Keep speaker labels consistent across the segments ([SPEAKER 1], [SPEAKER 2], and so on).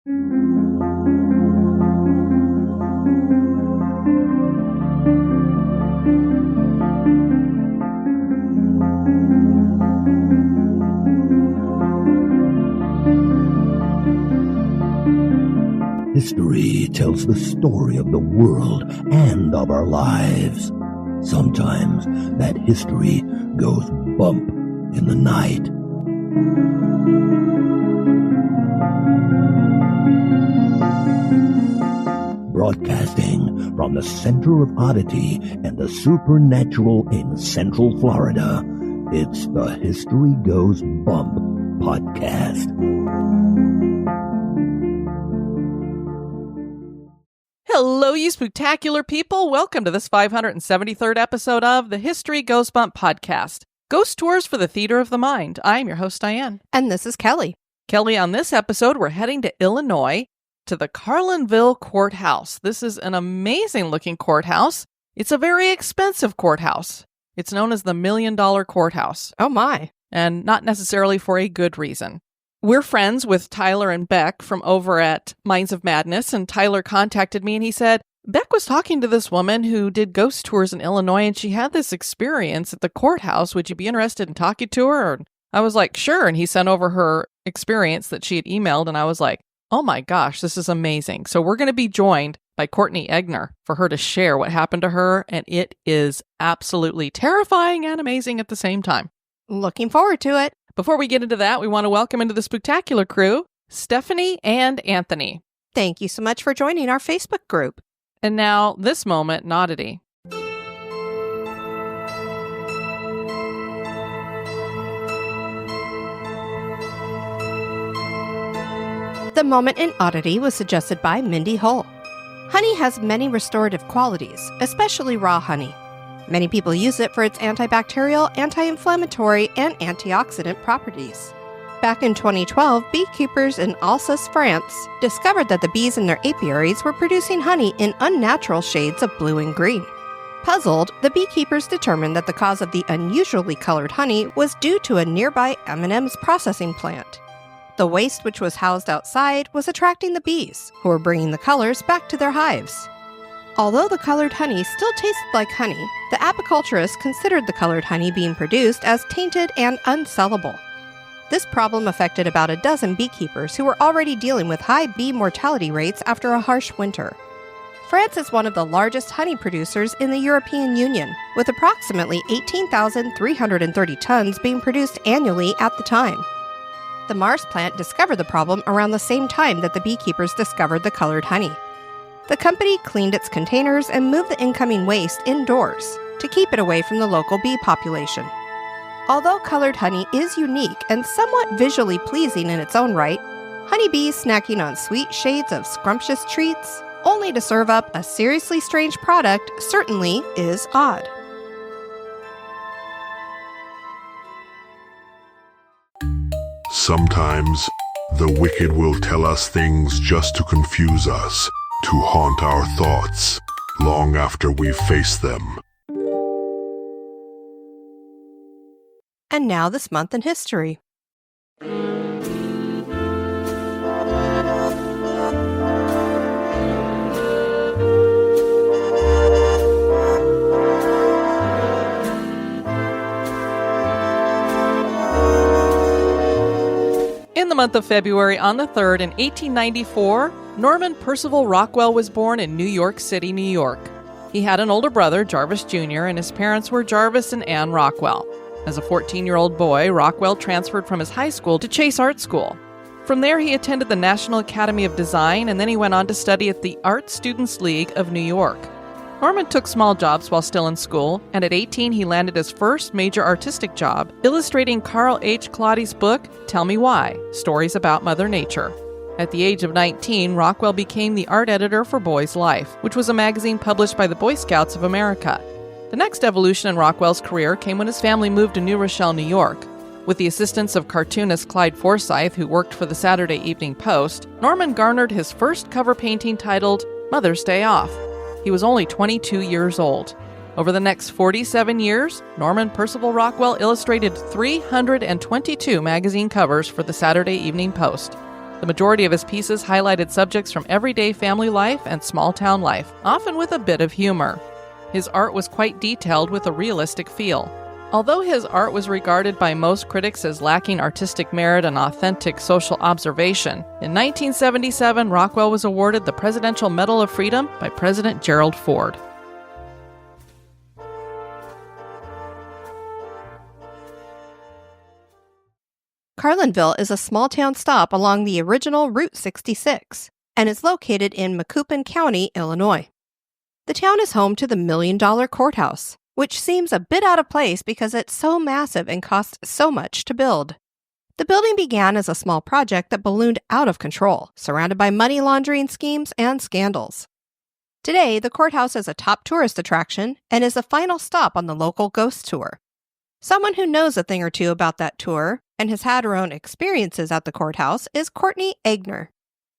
[SPEAKER 1] History tells the story of the world and of our lives. Sometimes that history goes bump in the night. Broadcasting from the center of Oddity and the supernatural in Central Florida, it's the History Goes Bump podcast.
[SPEAKER 2] Hello, you spooktacular people. Welcome to this 573rd episode of the History Goes Bump podcast. Ghost tours for the theater of the mind. I'm your host, Diane.
[SPEAKER 3] And this is Kelly.
[SPEAKER 2] Kelly, on this episode, we're heading to Illinois to the Carlinville Courthouse. This is an amazing-looking courthouse. It's a very expensive courthouse. It's known as the $1 Million Courthouse.
[SPEAKER 3] Oh, my.
[SPEAKER 2] And not necessarily for a good reason. We're friends with Tyler and Beck from over at Minds of Madness, and Tyler contacted me and he said, Beck was talking to this woman who did ghost tours in Illinois and she had this experience at the courthouse. Would you be interested in talking to her? And I was like, sure. And he sent over her experience that she had emailed and I was like, oh my gosh, this is amazing. So we're going to be joined by Courtney Egner for her to share what happened to her, and it is absolutely terrifying and amazing at the same time.
[SPEAKER 3] Looking forward to it.
[SPEAKER 2] Before we get into that, we want to welcome into the Spooktacular crew, Stephanie and Anthony.
[SPEAKER 3] Thank you so much for joining our Facebook group.
[SPEAKER 2] And now, this moment in Oddity.
[SPEAKER 3] The moment in Oddity was suggested by Mindy Hull. Honey has many restorative qualities, especially raw honey. Many people use it for its antibacterial, anti-inflammatory, and antioxidant properties. Back in 2012, beekeepers in Alsace, France, discovered that the bees in their apiaries were producing honey in unnatural shades of blue and green. Puzzled, the beekeepers determined that the cause of the unusually colored honey was due to a nearby M&M's processing plant. The waste which was housed outside was attracting the bees, who were bringing the colors back to their hives. Although the colored honey still tasted like honey, the apiculturists considered the colored honey being produced as tainted and unsellable. This problem affected about a dozen beekeepers who were already dealing with high bee mortality rates after a harsh winter. France is one of the largest honey producers in the European Union, with approximately 18,330 tons being produced annually at the time. The Mars plant discovered the problem around the same time that the beekeepers discovered the colored honey. The company cleaned its containers and moved the incoming waste indoors to keep it away from the local bee population. Although colored honey is unique and somewhat visually pleasing in its own right, honeybees snacking on sweet shades of scrumptious treats, only to serve up a seriously strange product, certainly is odd.
[SPEAKER 4] Sometimes, the wicked will tell us things just to confuse us, to haunt our thoughts, long after we've faced them.
[SPEAKER 3] And now this month in history.
[SPEAKER 2] In the month of February, on the 3rd, in 1894, Norman Percival Rockwell was born in New York City, New York. He had an older brother, Jarvis Jr., and his parents were Jarvis and Ann Rockwell. As a 14-year-old boy, Rockwell transferred from his high school to Chase Art School. From there, he attended the National Academy of Design, and then he went on to study at the Art Students League of New York. Norman took small jobs while still in school, and at 18 he landed his first major artistic job, illustrating Carl H. Claudy's book, Tell Me Why, Stories About Mother Nature. At the age of 19, Rockwell became the art editor for Boy's Life, which was a magazine published by the Boy Scouts of America. The next evolution in Rockwell's career came when his family moved to New Rochelle, New York. With the assistance of cartoonist Clyde Forsyth, who worked for the Saturday Evening Post, Norman garnered his first cover painting titled Mother's Day Off. He was only 22 years old. Over the next 47 years, Norman Percival Rockwell illustrated 322 magazine covers for the Saturday Evening Post. The majority of his pieces highlighted subjects from everyday family life and small-town life, often with a bit of humor. His art was quite detailed with a realistic feel. Although his art was regarded by most critics as lacking artistic merit and authentic social observation, in 1977, Rockwell was awarded the Presidential Medal of Freedom by President Gerald Ford.
[SPEAKER 3] Carlinville is a small-town stop along the original Route 66 and is located in Macoupin County, Illinois. The town is home to the $1 Million Courthouse, which seems a bit out of place because it's so massive and costs so much to build. The building began as a small project that ballooned out of control, surrounded by money laundering schemes and scandals. Today, the courthouse is a top tourist attraction and is the final stop on the local ghost tour. Someone who knows a thing or two about that tour and has had her own experiences at the courthouse is Courtney Egner.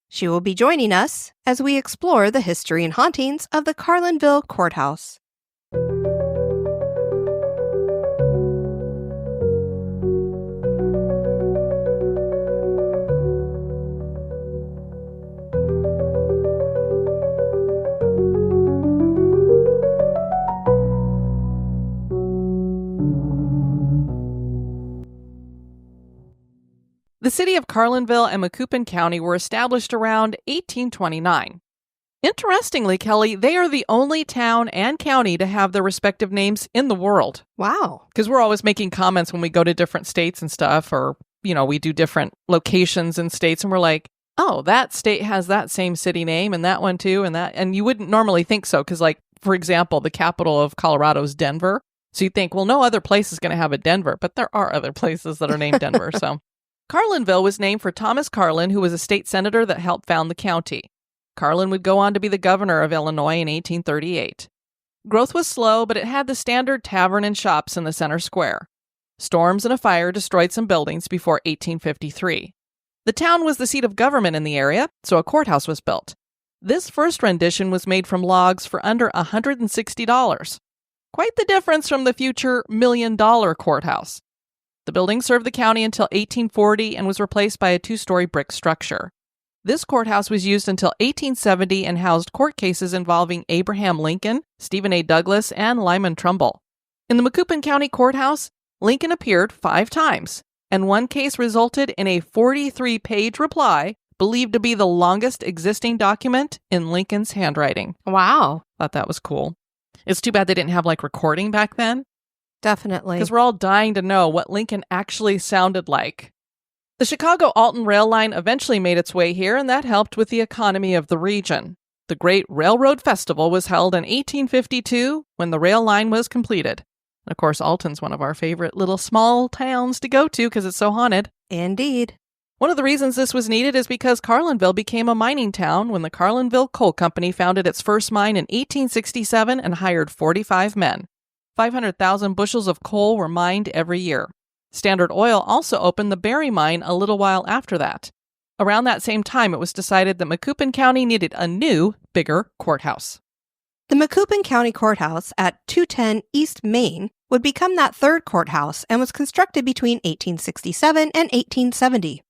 [SPEAKER 3] She will be joining us as we explore the history and hauntings of the Carlinville Courthouse.
[SPEAKER 2] The city of Carlinville and Macoupin County were established around 1829. Interestingly, Kelly, they are the only town and county to have their respective names in the world.
[SPEAKER 3] Wow.
[SPEAKER 2] Because we're always making comments when we go to different states and stuff, or, we do different locations in states, and we're like, oh, that state has that same city name, and that one too, and you wouldn't normally think so, because, for example, the capital of Colorado is Denver. So you think, well, no other place is going to have a Denver, but there are other places that are named Denver, so... Carlinville was named for Thomas Carlin, who was a state senator that helped found the county. Carlin would go on to be the governor of Illinois in 1838. Growth was slow, but it had the standard tavern and shops in the center square. Storms and a fire destroyed some buildings before 1853. The town was the seat of government in the area, so a courthouse was built. This first rendition was made from logs for under $160. Quite the difference from the future $1 Million Courthouse. The building served the county until 1840 and was replaced by a two-story brick structure. This courthouse was used until 1870 and housed court cases involving Abraham Lincoln, Stephen A. Douglas, and Lyman Trumbull. In the Macoupin County Courthouse, Lincoln appeared 5 times, and one case resulted in a 43-page reply believed to be the longest existing document in Lincoln's handwriting.
[SPEAKER 3] Wow.
[SPEAKER 2] Thought that was cool. It's too bad they didn't have recording back then.
[SPEAKER 3] Definitely.
[SPEAKER 2] Because we're all dying to know what Lincoln actually sounded like. The Chicago-Alton rail line eventually made its way here, and that helped with the economy of the region. The Great Railroad Festival was held in 1852 when the rail line was completed. And of course, Alton's one of our favorite little small towns to go to because it's so haunted.
[SPEAKER 3] Indeed.
[SPEAKER 2] One of the reasons this was needed is because Carlinville became a mining town when the Carlinville Coal Company founded its first mine in 1867 and hired 45 men. 500,000 bushels of coal were mined every year. Standard Oil also opened the Berry Mine a little while after that. Around that same time, it was decided that Macoupin County needed a new, bigger courthouse.
[SPEAKER 3] The Macoupin County Courthouse at 210 East Main would become that third courthouse and was constructed between 1867 and 1870.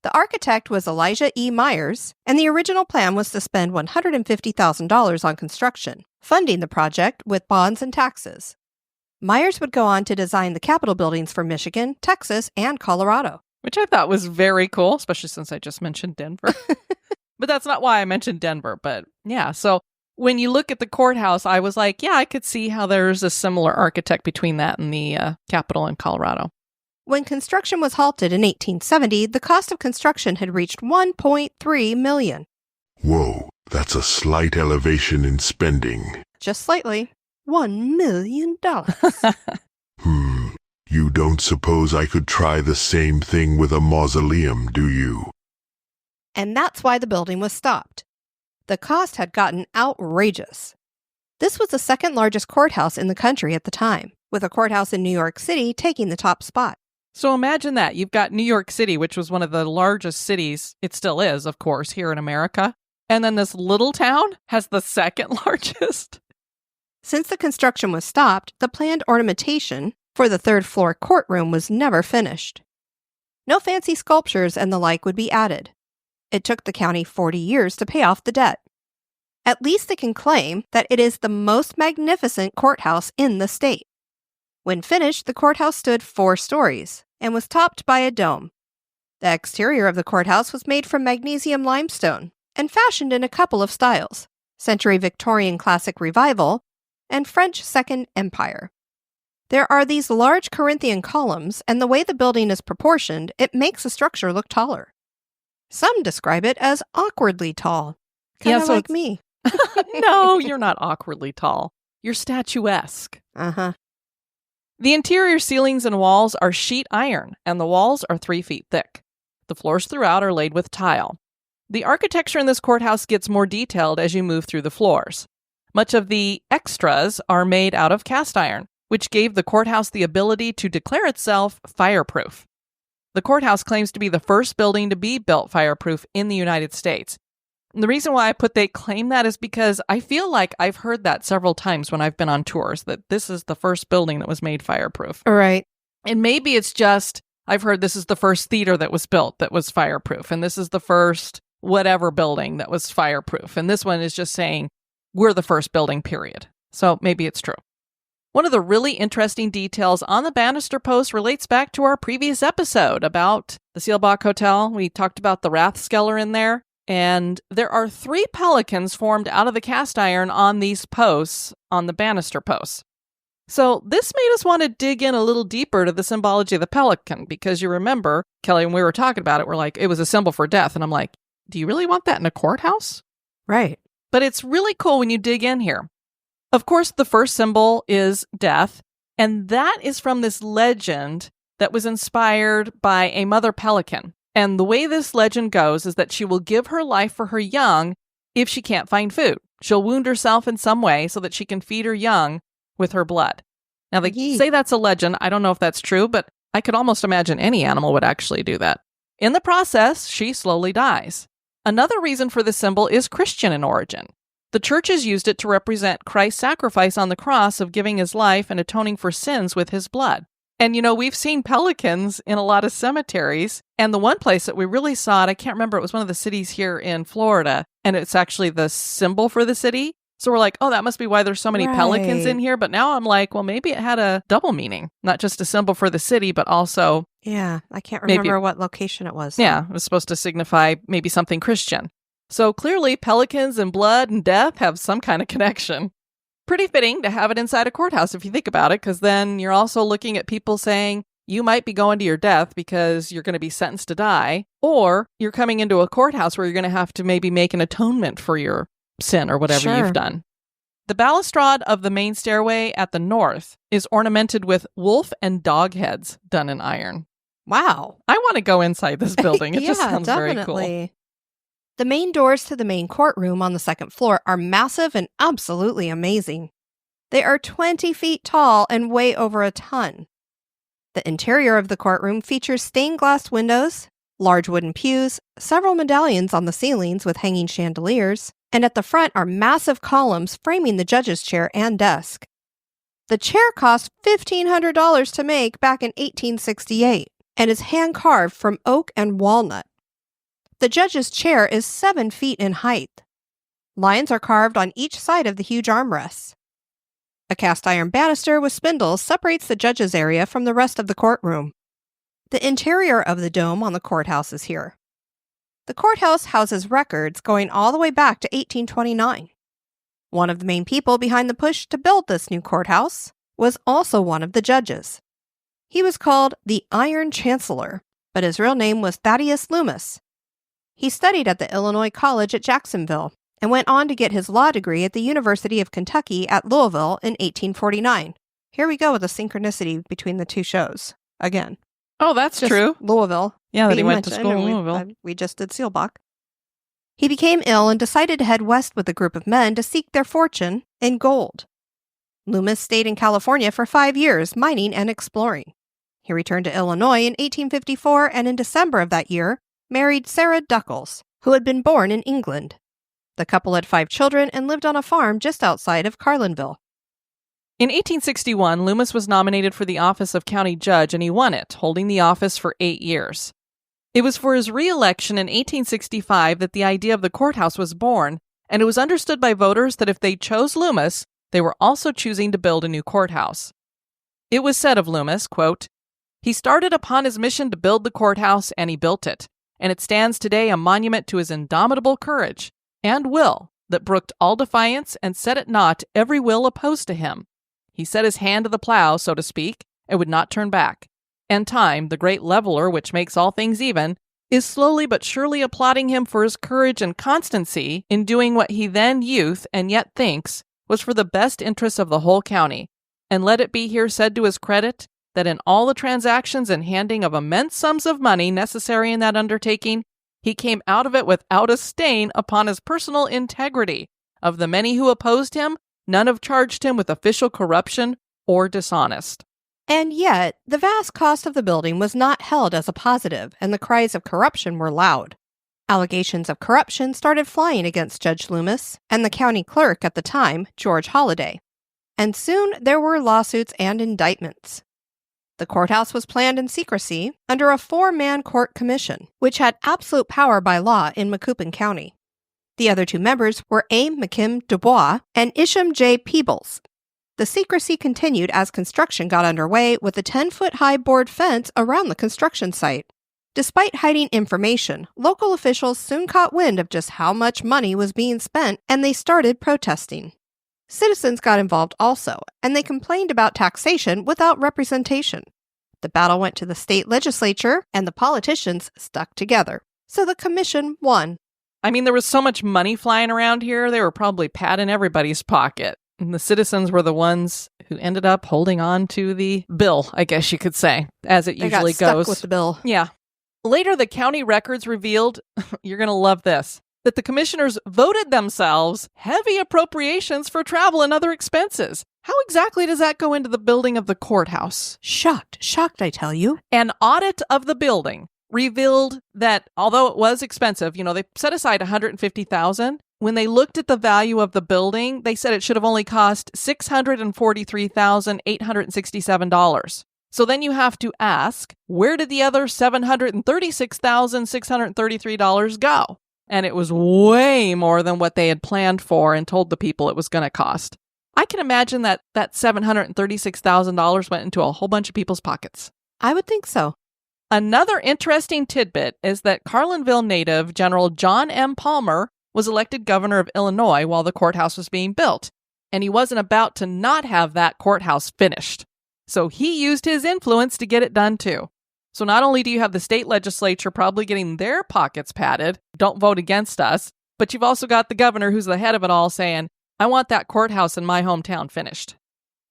[SPEAKER 3] The architect was Elijah E. Myers, and the original plan was to spend $150,000 on construction, funding the project with bonds and taxes. Myers would go on to design the Capitol buildings for Michigan, Texas, and Colorado.
[SPEAKER 2] Which I thought was very cool, especially since I just mentioned Denver. But that's not why I mentioned Denver. But yeah, so when you look at the courthouse, I was like, yeah, I could see how there's a similar architect between that and the Capitol in Colorado.
[SPEAKER 3] When construction was halted in 1870, the cost of construction had reached $1.3 million.
[SPEAKER 4] Whoa, that's a slight elevation in spending.
[SPEAKER 3] Just slightly. $1 million.
[SPEAKER 4] You don't suppose I could try the same thing with a mausoleum, do you?
[SPEAKER 3] And that's why the building was stopped. The cost had gotten outrageous. This was the second largest courthouse in the country at the time, with a courthouse in New York City taking the top spot.
[SPEAKER 2] So imagine that. You've got New York City, which was one of the largest cities. It still is, of course, here in America. And then this little town has the second largest.
[SPEAKER 3] Since the construction was stopped, the planned ornamentation for the third-floor courtroom was never finished. No fancy sculptures and the like would be added. It took the county 40 years to pay off the debt. At least it can claim that it is the most magnificent courthouse in the state. When finished, the courthouse stood 4 stories and was topped by a dome. The exterior of the courthouse was made from magnesium limestone and fashioned in a couple of styles: Century Victorian Classic Revival and French Second Empire. There are these large Corinthian columns, and the way the building is proportioned, it makes the structure look taller. Some describe it as awkwardly tall, kind of like me.
[SPEAKER 2] No, you're not awkwardly tall. You're statuesque.
[SPEAKER 3] Uh-huh.
[SPEAKER 2] The interior ceilings and walls are sheet iron, and the walls are 3 feet thick. The floors throughout are laid with tile. The architecture in this courthouse gets more detailed as you move through the floors. Much of the extras are made out of cast iron, which gave the courthouse the ability to declare itself fireproof. The courthouse claims to be the first building to be built fireproof in the United States. And the reason why I put they claim that is because I feel like I've heard that several times when I've been on tours, that this is the first building that was made fireproof.
[SPEAKER 3] Right.
[SPEAKER 2] And maybe it's just, I've heard this is the first theater that was built that was fireproof, and this is the first whatever building that was fireproof. And this one is just saying, we're the first building, period. So maybe it's true. One of the really interesting details on the banister post relates back to our previous episode about the Seelbach Hotel. We talked about the Rathskeller in there, and there are 3 pelicans formed out of the cast iron on these posts, on the banister posts. So this made us want to dig in a little deeper to the symbology of the pelican, because you remember, Kelly, when we were talking about it, we're like, it was a symbol for death. And I'm like, do you really want that in a courthouse?
[SPEAKER 3] Right.
[SPEAKER 2] But it's really cool when you dig in here. Of course, the first symbol is death, and that is from this legend that was inspired by a mother pelican. And the way this legend goes is that she will give her life for her young if she can't find food. She'll wound herself in some way so that she can feed her young with her blood. Now, they say that's a legend. I don't know if that's true, but I could almost imagine any animal would actually do that. In the process, she slowly dies. Another reason for this symbol is Christian in origin. The churches used it to represent Christ's sacrifice on the cross of giving his life and atoning for sins with his blood. And, we've seen pelicans in a lot of cemeteries. And the one place that we really saw it, I can't remember, it was one of the cities here in Florida. And it's actually the symbol for the city. So we're like, oh, that must be why there's so many pelicans in here. But now I'm like, well, maybe it had a double meaning. Not just a symbol for the city, but also...
[SPEAKER 3] Yeah, I can't remember what location it was.
[SPEAKER 2] Yeah, it was supposed to signify maybe something Christian. So clearly, pelicans and blood and death have some kind of connection. Pretty fitting to have it inside a courthouse if you think about it, because then you're also looking at people saying you might be going to your death because you're going to be sentenced to die, or you're coming into a courthouse where you're going to have to maybe make an atonement for your sin or whatever you've done. The balustrade of the main stairway at the north is ornamented with wolf and dog heads done in iron.
[SPEAKER 3] Wow.
[SPEAKER 2] I want to go inside this building. It just sounds
[SPEAKER 3] definitely.
[SPEAKER 2] very cool.
[SPEAKER 3] The main doors to the main courtroom on the 2nd floor are massive and absolutely amazing. They are 20 feet tall and weigh over a ton. The interior of the courtroom features stained glass windows, large wooden pews, several medallions on the ceilings with hanging chandeliers, and at the front are massive columns framing the judge's chair and desk. The chair cost $1,500 to make back in 1868 and is hand-carved from oak and walnut. The judge's chair is 7 feet in height. Lions are carved on each side of the huge armrests. A cast iron banister with spindles separates the judge's area from the rest of the courtroom. The interior of the dome on the courthouse is here. The courthouse houses records going all the way back to 1829. One of the main people behind the push to build this new courthouse was also one of the judges. He was called the Iron Chancellor, but his real name was Thaddeus Loomis. He studied at the Illinois College at Jacksonville and went on to get his law degree at the University of Kentucky at Louisville in 1849. Here we go with a synchronicity between the two shows. Again.
[SPEAKER 2] Oh, that's
[SPEAKER 3] Just
[SPEAKER 2] true.
[SPEAKER 3] Louisville.
[SPEAKER 2] Yeah, that he went to school in Louisville.
[SPEAKER 3] We just did Seelbach. He became ill and decided to head west with a group of men to seek their fortune in gold. Loomis stayed in California for 5 years, mining and exploring. He returned to Illinois in 1854 and in December of that year, married Sarah Duckles, who had been born in England. The couple had 5 children and lived on a farm just outside of Carlinville.
[SPEAKER 2] In 1861, Loomis was nominated for the office of county judge, and he won it, holding the office for 8 years. It was for his re-election in 1865 that the idea of the courthouse was born, and it was understood by voters that if they chose Loomis, they were also choosing to build a new courthouse. It was said of Loomis, quote, "He started upon his mission to build the courthouse, and he built it, and it stands today a monument to his indomitable courage and will that brooked all defiance and set at naught every will opposed to him. He set his hand to the plow, so to speak, and would not turn back. And time, the great leveler which makes all things even, is slowly but surely applauding him for his courage and constancy in doing what he then youth and yet thinks was for the best interests of the whole county. And let it be here said to his credit that in all the transactions and handing of immense sums of money necessary in that undertaking, he came out of it without a stain upon his personal integrity. Of the many who opposed him, none have charged him with official corruption or dishonest."
[SPEAKER 3] And yet, the vast cost of the building was not held as a positive, and the cries of corruption were loud. Allegations of corruption started flying against Judge Loomis and the county clerk at the time, George Holliday. And soon there were lawsuits and indictments. The courthouse was planned in secrecy under a 4-man court commission, which had absolute power by law in Macoupin County. The other 2 members were A. McKim Dubois and Isham J. Peebles. The secrecy continued as construction got underway with a 10-foot-high board fence around the construction site. Despite hiding information, local officials soon caught wind of just how much money was being spent, and they started protesting. Citizens got involved also, and they complained about taxation without representation. The battle went to the state legislature, and the politicians stuck together. So the commission won.
[SPEAKER 2] I mean, there was so much money flying around here, they were probably patting everybody's pocket. And the citizens were the ones who ended up holding on to the bill, I guess you could say, as it usually goes.
[SPEAKER 3] They got stuck with the bill.
[SPEAKER 2] Yeah. Later, the county records revealed, you're going to love this, that the commissioners voted themselves heavy appropriations for travel and other expenses. How exactly does that go into the building of the courthouse?
[SPEAKER 3] Shocked, I tell you.
[SPEAKER 2] An audit of the building revealed that although it was expensive, they set aside $150,000. When they looked at the value of the building, they said it should have only cost $643,867. So then you have to ask, where did the other $736,633 go? And it was way more than what they had planned for and told the people it was going to cost. I can imagine that $736,000 went into a whole bunch of people's pockets.
[SPEAKER 3] I would think so.
[SPEAKER 2] Another interesting tidbit is that Carlinville native General John M. Palmer was elected governor of Illinois while the courthouse was being built, and he wasn't about to not have that courthouse finished. So he used his influence to get it done too. So not only do you have the state legislature probably getting their pockets padded, don't vote against us, but you've also got the governor who's the head of it all saying, I want that courthouse in my hometown finished.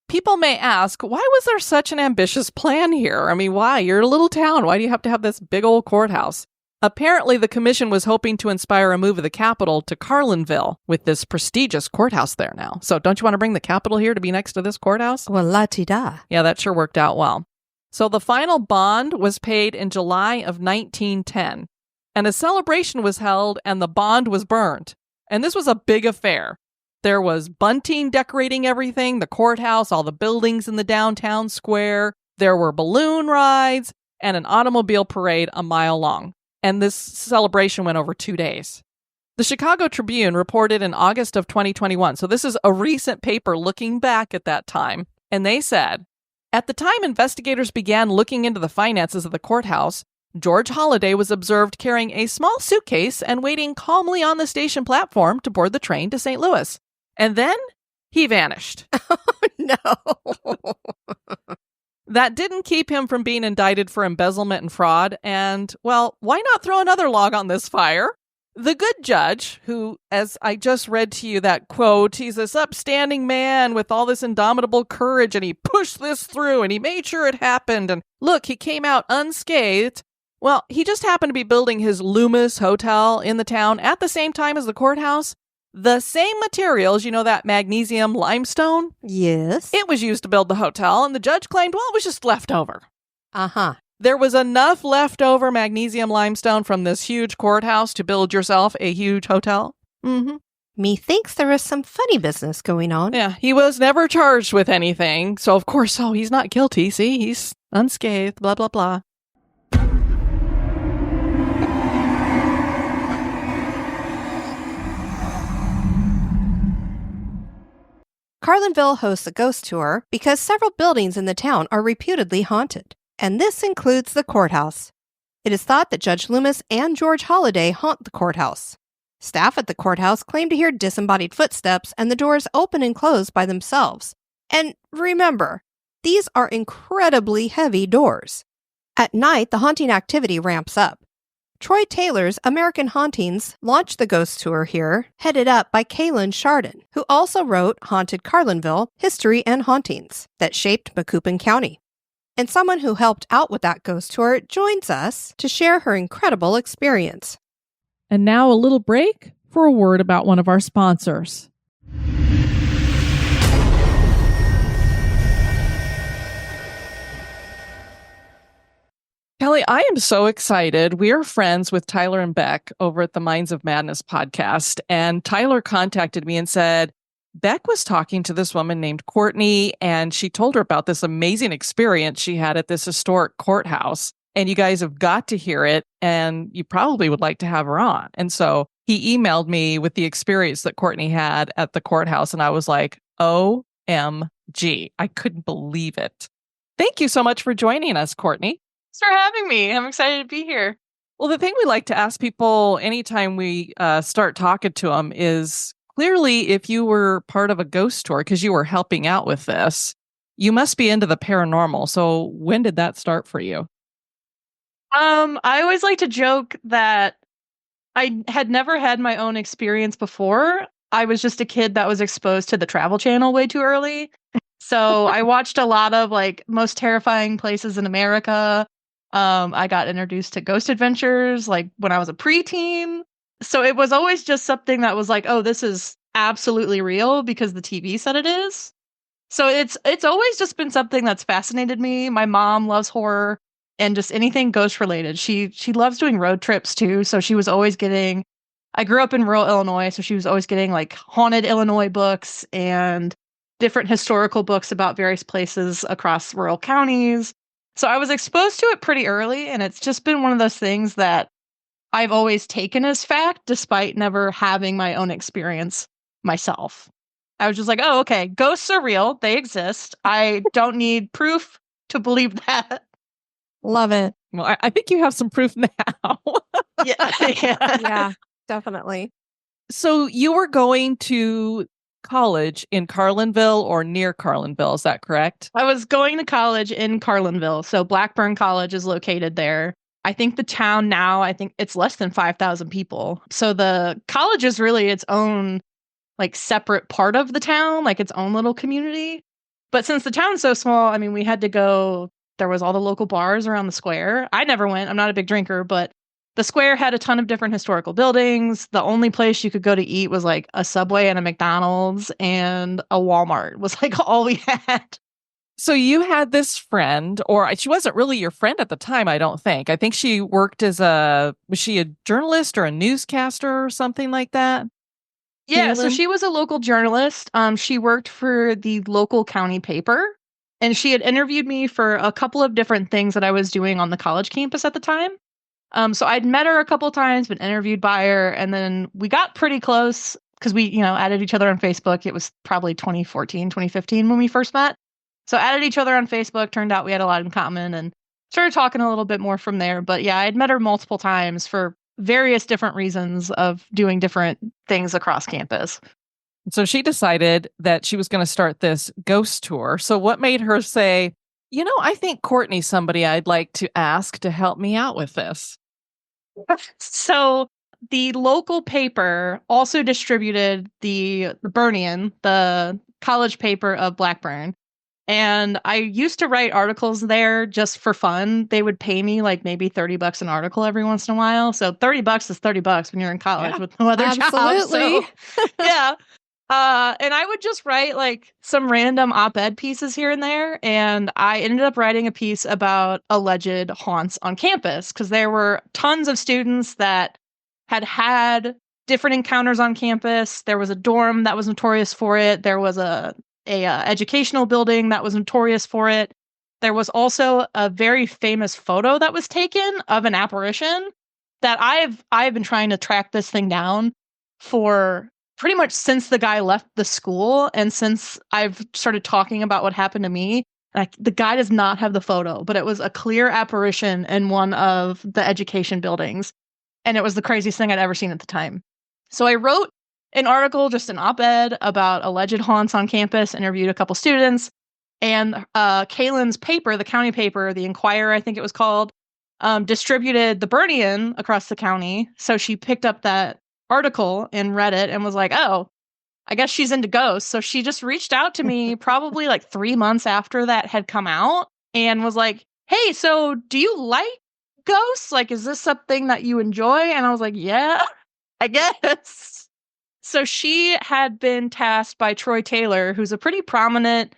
[SPEAKER 2] People may ask, why was there such an ambitious plan here? I mean, why? You're a little town. Why do you have to have this big old courthouse? Apparently, the commission was hoping to inspire a move of the capital to Carlinville with this prestigious courthouse there now. So don't you want to bring the capital here to be next to this courthouse?
[SPEAKER 3] Well, la-ti-da.
[SPEAKER 2] Yeah, that sure worked out well. So the final bond was paid in July of 1910, and a celebration was held and the bond was burned. And this was a big affair. There was bunting decorating everything, the courthouse, all the buildings in the downtown square. There were balloon rides and an automobile parade a mile long. And this celebration went over 2 days. The Chicago Tribune reported in August of 2021, so this is a recent paper looking back at that time, and they said, at the time investigators began looking into the finances of the courthouse, George Holliday was observed carrying a small suitcase and waiting calmly on the station platform to board the train to St. Louis. And then he vanished.
[SPEAKER 3] Oh, no.
[SPEAKER 2] That didn't keep him from being indicted for embezzlement and fraud, and, well, why not throw another log on this fire? The good judge, who, as I just read to you that quote, he's this upstanding man with all this indomitable courage, and he pushed this through, and he made sure it happened, and look, he came out unscathed. Well, he just happened to be building his Loomis Hotel in the town at the same time as the courthouse. The same materials, that magnesium limestone?
[SPEAKER 3] Yes.
[SPEAKER 2] It was used to build the hotel, and the judge claimed, well, it was just leftover.
[SPEAKER 3] Uh-huh.
[SPEAKER 2] There was enough leftover magnesium limestone from this huge courthouse to build yourself a huge hotel. Mm-hmm.
[SPEAKER 3] Methinks there is some funny business going on.
[SPEAKER 2] Yeah, he was never charged with anything, so of course, he's not guilty. See, he's unscathed, blah, blah, blah.
[SPEAKER 3] Carlinville hosts a ghost tour because several buildings in the town are reputedly haunted, and this includes the courthouse. It is thought that Judge Loomis and George Holliday haunt the courthouse. Staff at the courthouse claim to hear disembodied footsteps and the doors open and close by themselves. And remember, these are incredibly heavy doors. At night, the haunting activity ramps up. Troy Taylor's American Hauntings launched the ghost tour here, headed up by Kaylin Chardon, who also wrote Haunted Carlinville, History and Hauntings, that shaped Macoupin County. And someone who helped out with that ghost tour joins us to share her incredible experience.
[SPEAKER 2] And now a little break for a word about one of our sponsors. Kelly, I am so excited. We are friends with Tyler and Beck over at the Minds of Madness podcast. And Tyler contacted me and said, Beck was talking to this woman named Courtney, and she told her about this amazing experience she had at this historic courthouse. And you guys have got to hear it, and you probably would like to have her on. And so he emailed me with the experience that Courtney had at the courthouse, and I was like, OMG. I couldn't believe it. Thank you so much for joining us, Courtney.
[SPEAKER 5] Thanks for having me. I'm excited to be here.
[SPEAKER 2] Well, the thing we like to ask people anytime we start talking to them is, clearly, if you were part of a ghost tour, because you were helping out with this, you must be into the paranormal. So when did that start for you?
[SPEAKER 5] I always like to joke that I had never had my own experience before. I was just a kid that was exposed to the Travel Channel way too early. So I watched a lot of like Most Terrifying Places in America. I got introduced to Ghost Adventures like when I was a preteen. So it was always just something that was like, oh, this is absolutely real because the TV said it is. So it's always just been something that's fascinated me. My mom loves horror and just anything ghost related. She loves doing road trips too. So she was always getting, I grew up in rural Illinois, so she was always getting like haunted Illinois books and different historical books about various places across rural counties. So I was exposed to it pretty early, and it's just been one of those things that I've always taken as fact, despite never having my own experience myself. I was just like, oh, okay, ghosts are real. They exist. I don't need proof to believe that.
[SPEAKER 3] Love it.
[SPEAKER 2] Well, I think you have some proof now.
[SPEAKER 5] Yeah.
[SPEAKER 3] Yeah, definitely.
[SPEAKER 2] So you were going to college in Carlinville or near Carlinville, is that correct?
[SPEAKER 5] I was going to college in Carlinville. So Blackburn College is located there. I think the town now, I think it's less than 5,000 people. So the college is really its own like separate part of the town, like its own little community. But since the town's so small, I mean, we had to go, there was all the local bars around the square. I never went. I'm not a big drinker, but the square had a ton of different historical buildings. The only place you could go to eat was like a Subway and a McDonald's, and a Walmart was like all we had.
[SPEAKER 2] So you had this friend, or she wasn't really your friend at the time, I don't think. I think she worked as was she a journalist or a newscaster or something like that?
[SPEAKER 5] Yeah, so she was a local journalist. She worked for the local county paper, and she had interviewed me for a couple of different things that I was doing on the college campus at the time. So I'd met her a couple of times, been interviewed by her, and then we got pretty close because we, added each other on Facebook. It was probably 2014, 2015 when we first met. So added each other on Facebook, turned out we had a lot in common and started talking a little bit more from there. But yeah, I'd met her multiple times for various different reasons of doing different things across campus.
[SPEAKER 2] So she decided that she was going to start this ghost tour. So what made her say, I think Courtney's somebody I'd like to ask to help me out with this?
[SPEAKER 5] So the local paper also distributed the Burnian, the college paper of Blackburn. And I used to write articles there just for fun. They would pay me like maybe $30 an article every once in a while. So $30 is $30 when you're in college with no other job.
[SPEAKER 3] Absolutely.
[SPEAKER 5] So, yeah. And I would just write like some random op-ed pieces here and there. And I ended up writing a piece about alleged haunts on campus because there were tons of students that had different encounters on campus. There was a dorm that was notorious for it. There was a educational building that was notorious for it. There was also a very famous photo that was taken of an apparition that I've been trying to track this thing down for pretty much since the guy left the school and since I've started talking about what happened to me, the guy does not have the photo, but it was a clear apparition in one of the education buildings. And it was the craziest thing I'd ever seen at the time. So I wrote an article, just an op-ed about alleged haunts on campus, interviewed a couple students, and Kaylin's paper, the county paper, the Inquirer, I think it was called, distributed the Burnian across the county. So she picked up that article and read it and was like, oh, I guess she's into ghosts. So she just reached out to me probably like 3 months after that had come out and was like, hey, so do you like ghosts? Like, is this something that you enjoy? And I was like, yeah, I guess. So she had been tasked by Troy Taylor, who's a pretty prominent,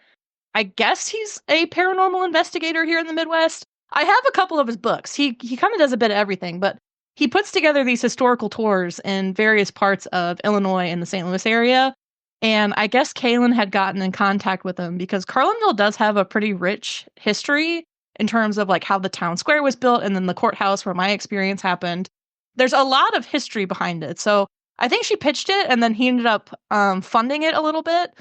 [SPEAKER 5] I guess he's a paranormal investigator here in the Midwest. I have a couple of his books. He kind of does a bit of everything, but he puts together these historical tours in various parts of Illinois and the St. Louis area. And I guess Kaylin had gotten in contact with him because Carlinville does have a pretty rich history in terms of like how the town square was built and then the courthouse where my experience happened. There's a lot of history behind it. So I think she pitched it and then he ended up funding it a little bit.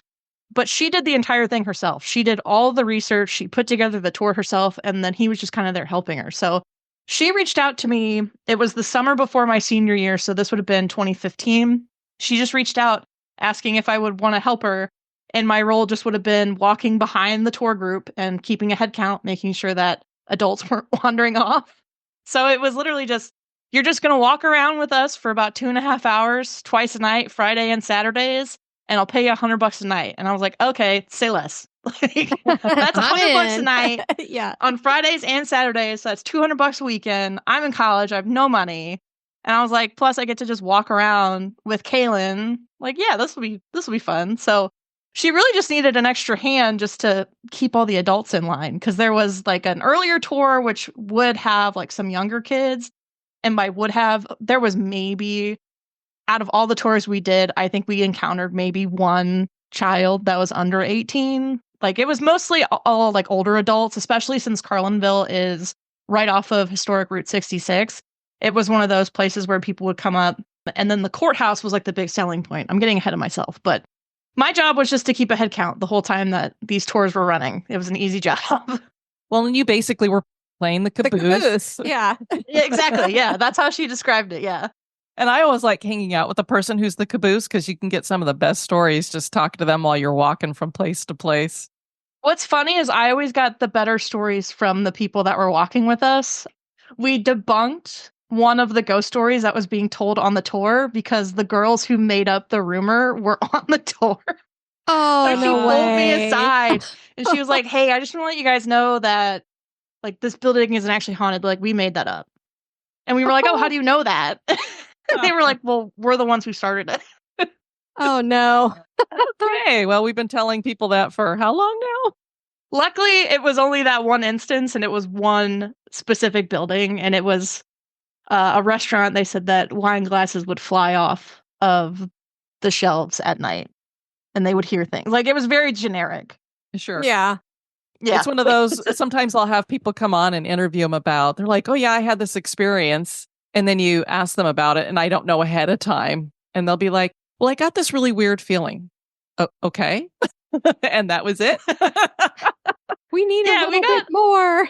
[SPEAKER 5] But she did the entire thing herself. She did all the research. She put together the tour herself. And then he was just kind of there helping her. So she reached out to me. It was the summer before my senior year. So this would have been 2015. She just reached out asking if I would want to help her. And my role just would have been walking behind the tour group and keeping a head count, making sure that adults weren't wandering off. So it was literally just, you're just going to walk around with us for about 2.5 hours, twice a night, Friday and Saturdays, and I'll pay you $100 a night. And I was like, okay, say less. Like, that's $100 a night
[SPEAKER 3] Yeah.
[SPEAKER 5] on Fridays and Saturdays. So that's $200 a weekend. I'm in college. I have no money. And I was like, plus I get to just walk around with Kaylin. Like, yeah, this will be fun. So she really just needed an extra hand just to keep all the adults in line. Cause there was like an earlier tour, which would have like some younger kids. And by would have, there was maybe out of all the tours we did, I think we encountered maybe one child that was under 18. Like it was mostly all like older adults, especially since Carlinville is right off of historic Route 66. It was one of those places where people would come up. And then the courthouse was like the big selling point. I'm getting ahead of myself, but my job was just to keep a head count the whole time that these tours were running. It was an easy job.
[SPEAKER 2] Well, and you basically were playing the caboose.
[SPEAKER 3] Yeah.
[SPEAKER 5] Yeah, exactly. Yeah, that's how she described it. Yeah.
[SPEAKER 2] And I always like hanging out with the person who's the caboose because you can get some of the best stories just talking to them while you're walking from place to place.
[SPEAKER 5] What's funny is I always got the better stories from the people that were walking with us. We debunked one of the ghost stories that was being told on the tour because the girls who made up the rumor were on the tour.
[SPEAKER 3] Oh,
[SPEAKER 5] So she
[SPEAKER 3] no
[SPEAKER 5] pulled me
[SPEAKER 3] way.
[SPEAKER 5] aside and she was like, hey, I just want to let you guys know that like this building isn't actually haunted. But, like we made that up. And we were like, oh, how do you know that? They were like, well, we're the ones who started it.
[SPEAKER 3] Oh, no.
[SPEAKER 2] Okay, well, we've been telling people that for how long now?
[SPEAKER 5] Luckily, it was only that one instance and it was one specific building and it was a restaurant. They said that wine glasses would fly off of the shelves at night and they would hear things. Like it was very generic.
[SPEAKER 2] Sure.
[SPEAKER 3] Yeah.
[SPEAKER 5] Yeah.
[SPEAKER 2] It's one of those, sometimes I'll have people come on and interview them about, they're like, oh yeah, I had this experience. And then you ask them about it and I don't know ahead of time. And they'll be like, well, I got this really weird feeling. Oh, okay. And that was it.
[SPEAKER 3] We need
[SPEAKER 5] Yeah,
[SPEAKER 3] a
[SPEAKER 5] we
[SPEAKER 3] little bit more.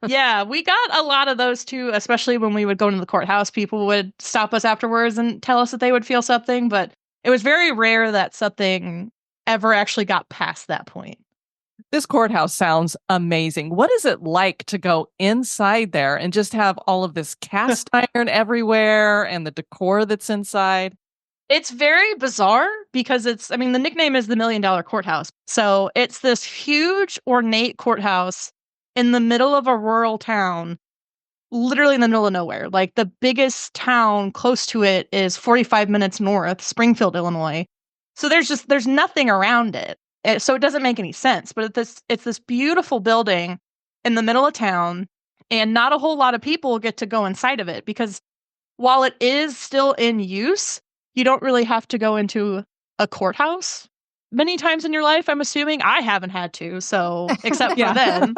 [SPEAKER 5] Yeah, we got a lot of those too, especially when we would go into the courthouse. People would stop us afterwards and tell us that they would feel something, but it was very rare that something ever actually got past that point.
[SPEAKER 2] This courthouse sounds amazing. What is it like to go inside there and just have all of this cast iron everywhere and the decor that's inside?
[SPEAKER 5] It's very bizarre because the nickname is the $1 Million Courthouse. So it's this huge, ornate courthouse in the middle of a rural town, literally in the middle of nowhere. Like the biggest town close to it is 45 minutes north, Springfield, Illinois. So there's nothing around it. So it doesn't make any sense. But it's this beautiful building in the middle of town, and not a whole lot of people get to go inside of it because while it is still in use, you don't really have to go into a courthouse many times in your life, I'm assuming. I haven't had to, so except for then.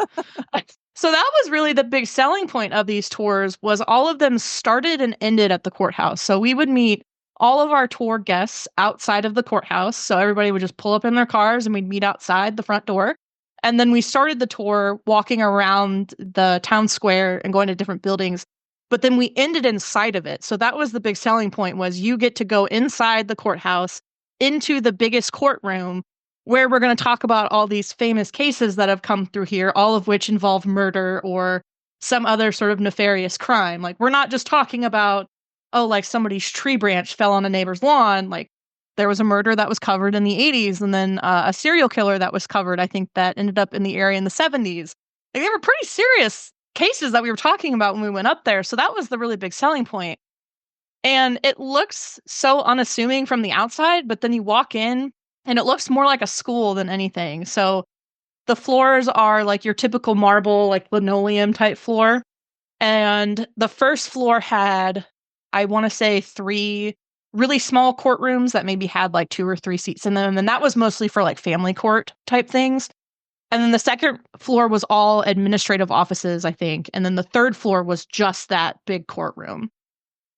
[SPEAKER 5] So that was really the big selling point of these tours was all of them started and ended at the courthouse. So we would meet all of our tour guests outside of the courthouse. So everybody would just pull up in their cars and we'd meet outside the front door. And then we started the tour walking around the town square and going to different buildings. But then we ended inside of it. So that was the big selling point, was you get to go inside the courthouse into the biggest courtroom, where we're going to talk about all these famous cases that have come through here, all of which involve murder or some other sort of nefarious crime. Like, we're not just talking about, oh, like somebody's tree branch fell on a neighbor's lawn. Like, there was a murder that was covered in the 80s, and then a serial killer that was covered, I think, that ended up in the area in the 70s. Like, they were pretty serious cases that we were talking about when we went up there. So that was the really big selling point. And it looks so unassuming from the outside, but then you walk in and it looks more like a school than anything. So the floors are like your typical marble, like linoleum type floor. And the first floor had, I want to say, 3 really small courtrooms that maybe had like 2 or 3 seats in them. And that was mostly for like family court type things. And then the second floor was all administrative offices, I think. And then the third floor was just that big courtroom.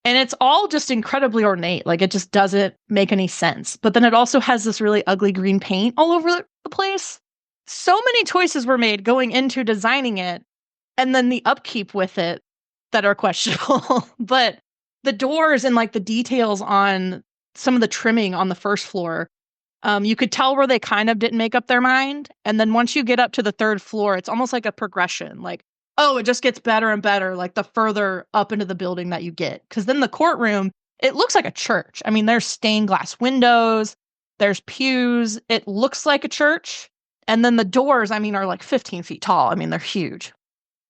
[SPEAKER 5] And it's all just incredibly ornate. Like, it just doesn't make any sense. But then it also has this really ugly green paint all over the place. So many choices were made going into designing it, and then the upkeep with it that are questionable. But the doors and like the details on some of the trimming on the first floor, you could tell where they kind of didn't make up their mind. And then once you get up to the third floor, it's almost like a progression. Like, oh, it just gets better and better, like the further up into the building that you get. Because then the courtroom, it looks like a church. I mean, there's stained glass windows, there's pews. It looks like a church. And then the doors, I mean, are like 15 feet tall. I mean, they're huge.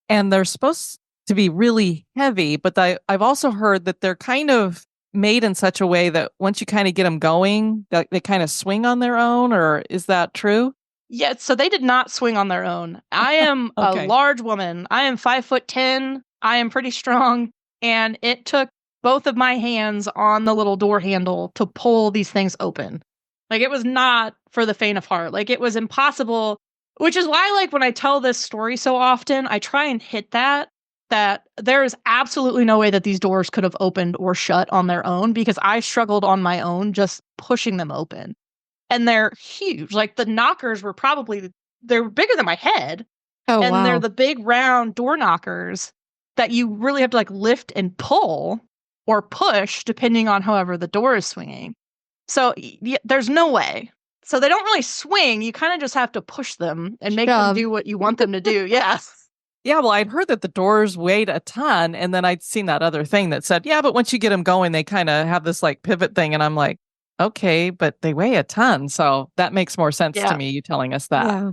[SPEAKER 2] And they're supposed to be really heavy, but I've also heard that they're kind of made in such a way that once you kind of get them going, they kind of swing on their own, or is that true?
[SPEAKER 5] Yeah, so they did not swing on their own. I am
[SPEAKER 2] Okay.
[SPEAKER 5] a large woman. I am 5'10". I am pretty strong. And it took both of my hands on the little door handle to pull these things open. Like, it was not for the faint of heart. Like, it was impossible, which is why, like, when I tell this story so often, I try and hit that there is absolutely no way that these doors could have opened or shut on their own, because I struggled on my own just pushing them open. And they're huge. Like, the knockers were they're bigger than my head.
[SPEAKER 3] Oh,
[SPEAKER 5] And
[SPEAKER 3] wow.
[SPEAKER 5] they're the big round door knockers that you really have to like lift and pull or push depending on however the door is swinging. So there's no way. So they don't really swing. You kind of just have to push them and make them
[SPEAKER 3] Shove.
[SPEAKER 5] do what you want them to do. Yeah.
[SPEAKER 2] Yeah, well, I'd heard that the doors weighed a ton, and then I'd seen that other thing that said, yeah, but once you get them going, they kind of have this like pivot thing, and I'm like, okay, but they weigh a ton, so that makes more sense to me, you telling us that.
[SPEAKER 3] Yeah.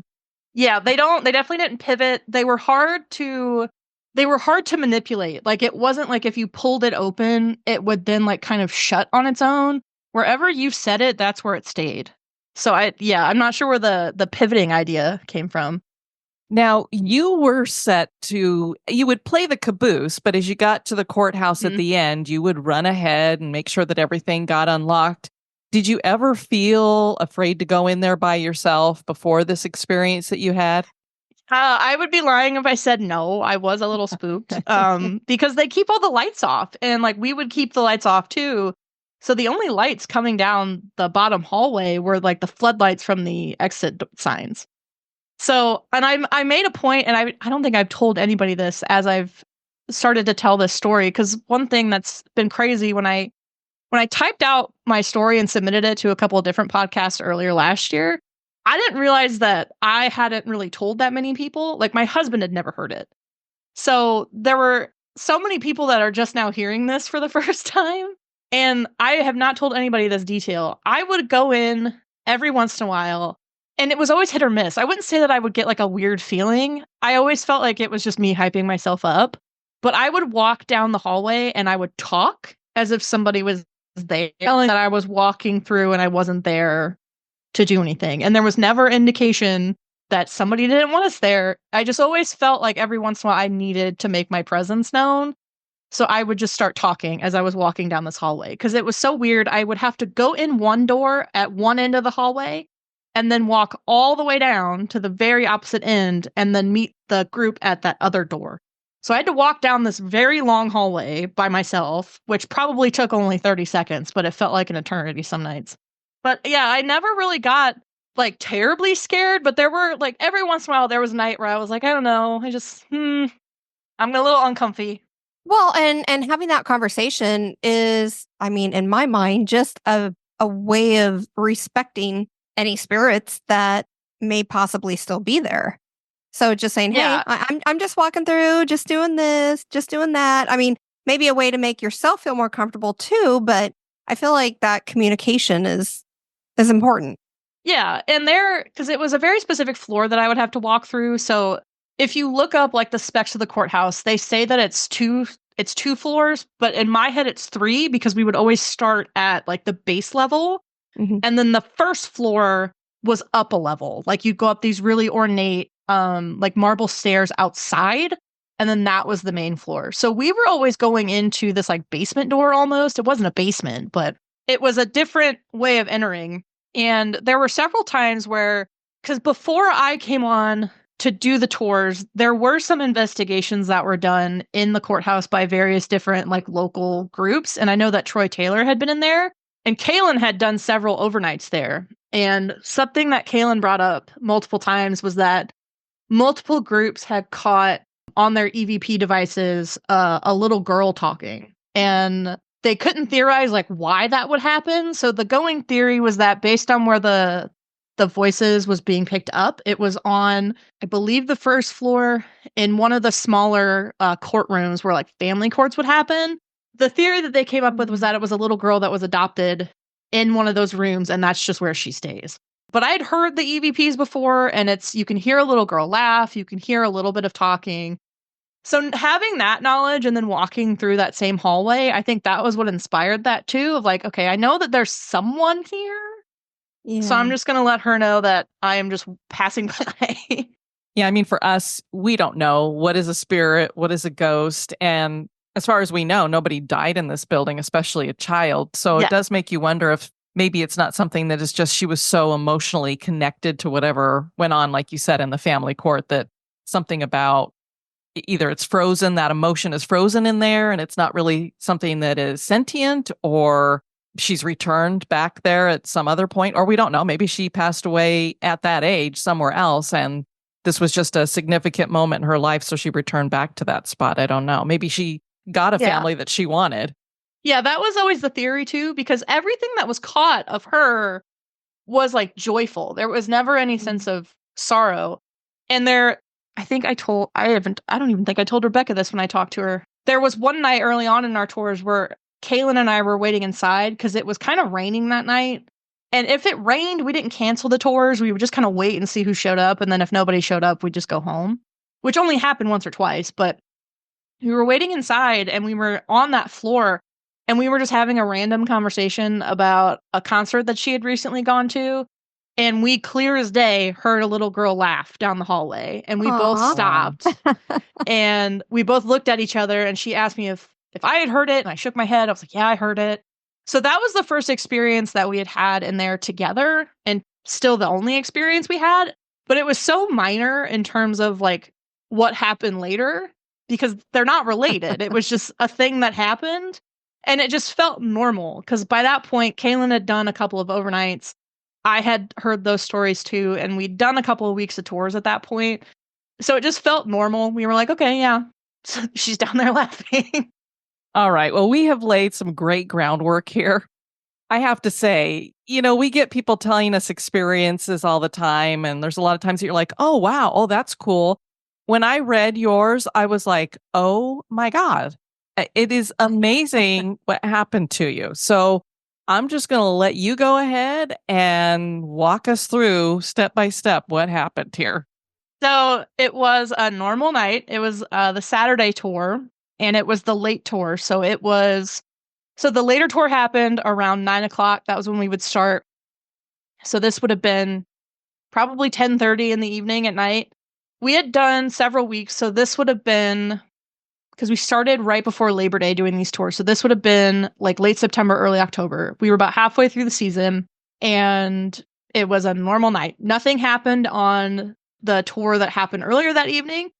[SPEAKER 5] Yeah, they definitely didn't pivot. They were hard to manipulate. Like, it wasn't like if you pulled it open, it would then like kind of shut on its own. Wherever you set it, that's where it stayed. So I'm not sure where the pivoting idea came from.
[SPEAKER 2] Now, you were you would play the caboose, but as you got to the courthouse at the end, you would run ahead and make sure that everything got unlocked. Did you ever feel afraid to go in there by yourself before this experience that you had?
[SPEAKER 5] I would be lying if I said no. I was a little spooked because they keep all the lights off, and like we would keep the lights off too. So the only lights coming down the bottom hallway were like the floodlights from the exit signs. So, and I made a point, and I don't think I've told anybody this as I've started to tell this story, because one thing that's been crazy when I typed out my story and submitted it to a couple of different podcasts earlier last year, I didn't realize that I hadn't really told that many people. Like, my husband had never heard it. So there were so many people that are just now hearing this for the first time. And I have not told anybody this detail. I would go in every once in a while, and it was always hit or miss. I wouldn't say that I would get like a weird feeling. I always felt like it was just me hyping myself up. But I would walk down the hallway and I would talk as if somebody was there, yelling that I was walking through and I wasn't there to do anything. And there was never indication that somebody didn't want us there. I just always felt like every once in a while I needed to make my presence known. So I would just start talking as I was walking down this hallway, because it was so weird. I would have to go in one door at one end of the hallway and then walk all the way down to the very opposite end and then meet the group at that other door. So I had to walk down this very long hallway by myself, which probably took only 30 seconds, but it felt like an eternity some nights. But yeah, I never really got like terribly scared, but there were like every once in a while there was a night where I was like, I don't know, I'm a little uncomfy.
[SPEAKER 3] Well, and having that conversation is, I mean, in my mind, just a way of respecting any spirits that may possibly still be there. So just saying, hey,
[SPEAKER 5] Yeah.
[SPEAKER 3] I'm just walking through, just doing this, just doing that. I mean, maybe a way to make yourself feel more comfortable too, but I feel like that communication is important.
[SPEAKER 5] Yeah, and because it was a very specific floor that I would have to walk through. So if you look up like the specs of the courthouse, they say that it's two floors, but in my head it's three because we would always start at like the base level.
[SPEAKER 3] Mhm.
[SPEAKER 5] And then the first floor was up a level. Like you'd go up these really ornate like marble stairs outside, and then that was the main floor. So we were always going into this like basement door almost. It wasn't a basement, but it was a different way of entering. And there were several times where, because before I came on to do the tours, there were some investigations that were done in the courthouse by various different like local groups. And I know that Troy Taylor had been in there, and Kaylin had done several overnights there. And something that Kaylin brought up multiple times was that multiple groups had caught on their EVP devices a little girl talking. And they couldn't theorize like why that would happen. So the going theory was that based on where the voices was being picked up, it was on, I believe, the first floor in one of the smaller courtrooms where like family courts would happen. The theory that they came up with was that it was a little girl that was adopted in one of those rooms, and that's just where she stays. But I'd heard the EVPs before, and you can hear a little girl laugh, you can hear a little bit of talking. So having that knowledge and then walking through that same hallway, I think that was what inspired that too, of like, okay, I know that there's someone here.
[SPEAKER 3] Yeah.
[SPEAKER 5] So I'm just going to let her know that I am just passing by.
[SPEAKER 2] Yeah, I mean, for us, we don't know what is a spirit, what is a ghost. And as far as we know, nobody died in this building, especially a child. So
[SPEAKER 5] Yeah.
[SPEAKER 2] It does make you wonder if maybe it's not something that is just she was so emotionally connected to whatever went on, like you said, in the family court, that something about either it's frozen, that emotion is frozen in there, and it's not really something that is sentient, or she's returned back there at some other point, or we don't know. Maybe she passed away at that age somewhere else, and this was just a significant moment in her life, so she returned back to that spot. I don't know. Maybe she got a family that she wanted.
[SPEAKER 5] Yeah, that was always the theory too, because everything that was caught of her was like joyful. There was never any sense of sorrow. And I don't even think I told Rebecca this when I talked to her. There was one night early on in our tours where Kaylin and I were waiting inside because it was kind of raining that night. And if it rained, we didn't cancel the tours. We would just kind of wait and see who showed up. And then if nobody showed up, we'd just go home, which only happened once or twice. But we were waiting inside and we were on that floor and we were just having a random conversation about a concert that she had recently gone to. And we, clear as day, heard a little girl laugh down the hallway. And we both stopped. And we both looked at each other. And she asked me if I had heard it. And I shook my head. I was like, yeah, I heard it. So that was the first experience that we had in there together. And still the only experience we had. But it was so minor in terms of like what happened later, because they're not related. It was just a thing that happened. And it just felt normal. Because by that point, Kaylin had done a couple of overnights. I had heard those stories too, and we'd done a couple of weeks of tours at that point. So it just felt normal. We were like, okay, yeah, she's down there laughing.
[SPEAKER 2] All right. Well, we have laid some great groundwork here. I have to say, we get people telling us experiences all the time, and there's a lot of times that you're like, oh, wow, oh, that's cool. When I read yours, I was like, oh my God, it is amazing what happened to you. So I'm just going to let you go ahead and walk us through step by step what happened here.
[SPEAKER 5] So it was a normal night. It was the Saturday tour, and it was the late tour. So the later tour happened around 9:00. That was when we would start. So this would have been probably 10:30 in the evening at night. We had done several weeks. So this would have been, because we started right before Labor Day doing these tours. So this would have been like late September, early October. We were about halfway through the season, and it was a normal night. Nothing happened on the tour that happened earlier that evening.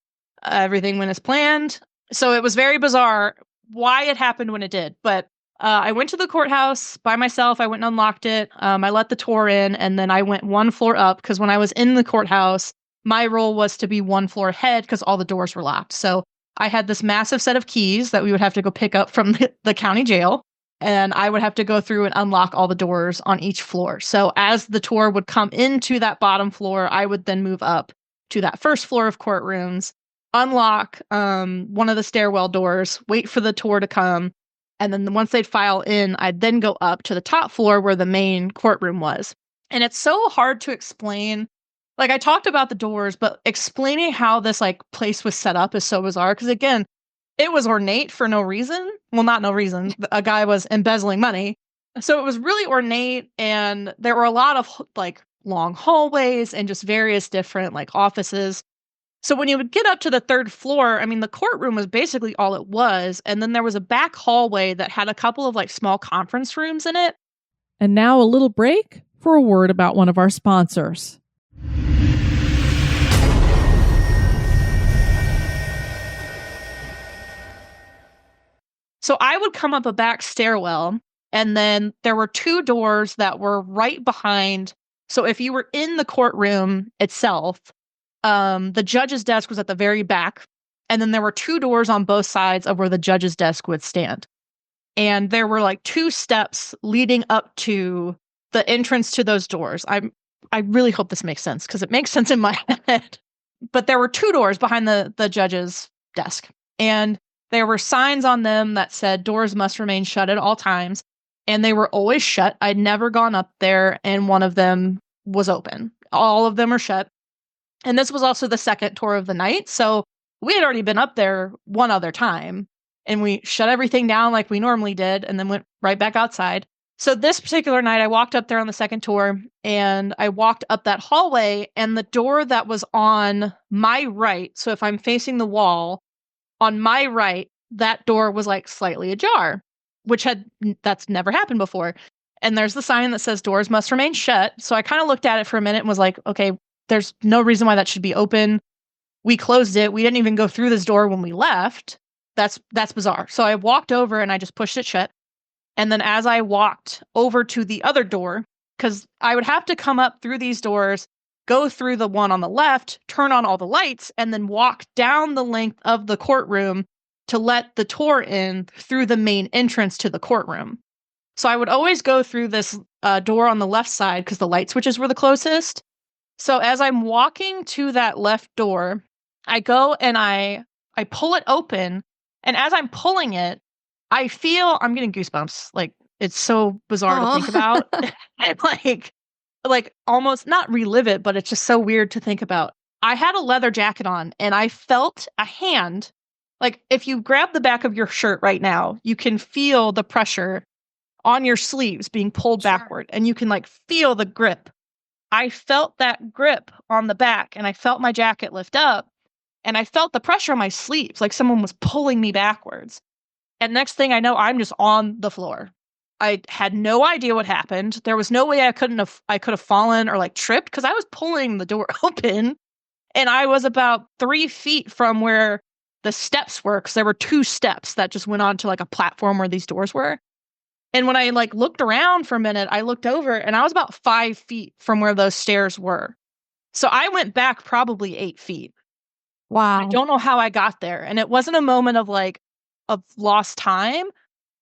[SPEAKER 5] Everything went as planned. So it was very bizarre why it happened when it did. But I went to the courthouse by myself. I went and unlocked it. I let the tour in, and then I went one floor up because when I was in the courthouse, my role was to be one floor ahead because all the doors were locked. So I had this massive set of keys that we would have to go pick up from the county jail. And I would have to go through and unlock all the doors on each floor. So as the tour would come into that bottom floor, I would then move up to that first floor of courtrooms, unlock one of the stairwell doors, wait for the tour to come. And then once they'd file in, I'd then go up to the top floor where the main courtroom was. And it's so hard to explain. Like, I talked about the doors, but explaining how this like place was set up is so bizarre. Because again, it was ornate for no reason. Well, not no reason. A guy was embezzling money. So it was really ornate. And there were a lot of like long hallways and just various different like offices. So when you would get up to the third floor, I mean, the courtroom was basically all it was. And then there was a back hallway that had a couple of like small conference rooms in it.
[SPEAKER 2] And now a little break for a word about one of our sponsors.
[SPEAKER 5] So I would come up a back stairwell, and then there were two doors that were right behind. So if you were in the courtroom itself, the judge's desk was at the very back, and then there were two doors on both sides of where the judge's desk would stand. And there were like two steps leading up to the entrance to those doors. I really hope this makes sense because it makes sense in my head. But there were two doors behind the judge's desk, and there were signs on them that said doors must remain shut at all times, and they were always shut. I'd never gone up there, and one of them was open. All of them are shut. And this was also the second tour of the night, so we had already been up there one other time, and we shut everything down like we normally did, and then went right back outside. So this particular night, I walked up there on the second tour, and I walked up that hallway, and the door that was on my right, so if I'm facing the wall, on my right, that door was like slightly ajar, that's never happened before. And there's the sign that says doors must remain shut. So I kind of looked at it for a minute and was like, okay, there's no reason why that should be open. We closed it. We didn't even go through this door when we left. That's bizarre. So I walked over and I just pushed it shut. And then as I walked over to the other door, because I would have to come up through these doors, go through the one on the left, turn on all the lights, and then walk down the length of the courtroom to let the tour in through the main entrance to the courtroom. So I would always go through this door on the left side because the light switches were the closest. So as I'm walking to that left door, I go and I pull it open. And as I'm pulling it, I'm getting goosebumps. Like, it's so bizarre to think about. And like almost not relive it, but it's just so weird to think about. I had a leather jacket on and I felt a hand. Like, if you grab the back of your shirt right now, you can feel the pressure on your sleeves being pulled backward, and you can like feel the grip. I felt that grip on the back, and I felt my jacket lift up, and I felt the pressure on my sleeves, like someone was pulling me backwards. And next thing I know, I'm just on the floor. I had no idea what happened. There was no way I could have fallen or like tripped because I was pulling the door open, and I was about 3 feet from where the steps were, because there were two steps that just went onto like a platform where these doors were. And when I like looked around for a minute, I looked over and I was about 5 feet from where those stairs were. So I went back probably 8 feet.
[SPEAKER 3] Wow.
[SPEAKER 5] I don't know how I got there. And it wasn't a moment of lost time.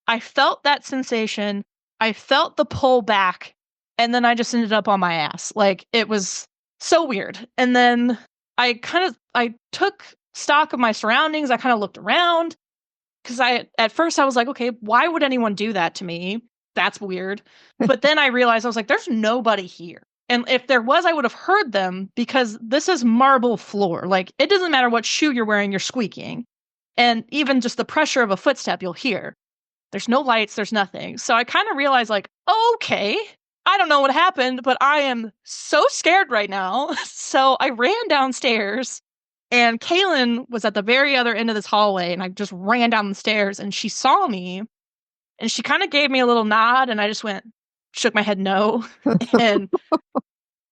[SPEAKER 5] I felt that sensation. I felt the pull back, and then I just ended up on my ass. Like, it was so weird. And then I took stock of my surroundings. I kind of looked around because at first I was like, okay, why would anyone do that to me? That's weird. But then I realized, I was like, there's nobody here. And if there was, I would have heard them because this is marble floor. Like, it doesn't matter what shoe you're wearing, you're squeaking. And even just the pressure of a footstep, you'll hear. There's no lights, there's nothing. So I kind of realized, like, okay, I don't know what happened, but I am so scared right now. So I ran downstairs, and Kaylin was at the very other end of this hallway, and I just ran down the stairs, and she saw me, and she kind of gave me a little nod, and I just shook my head no. And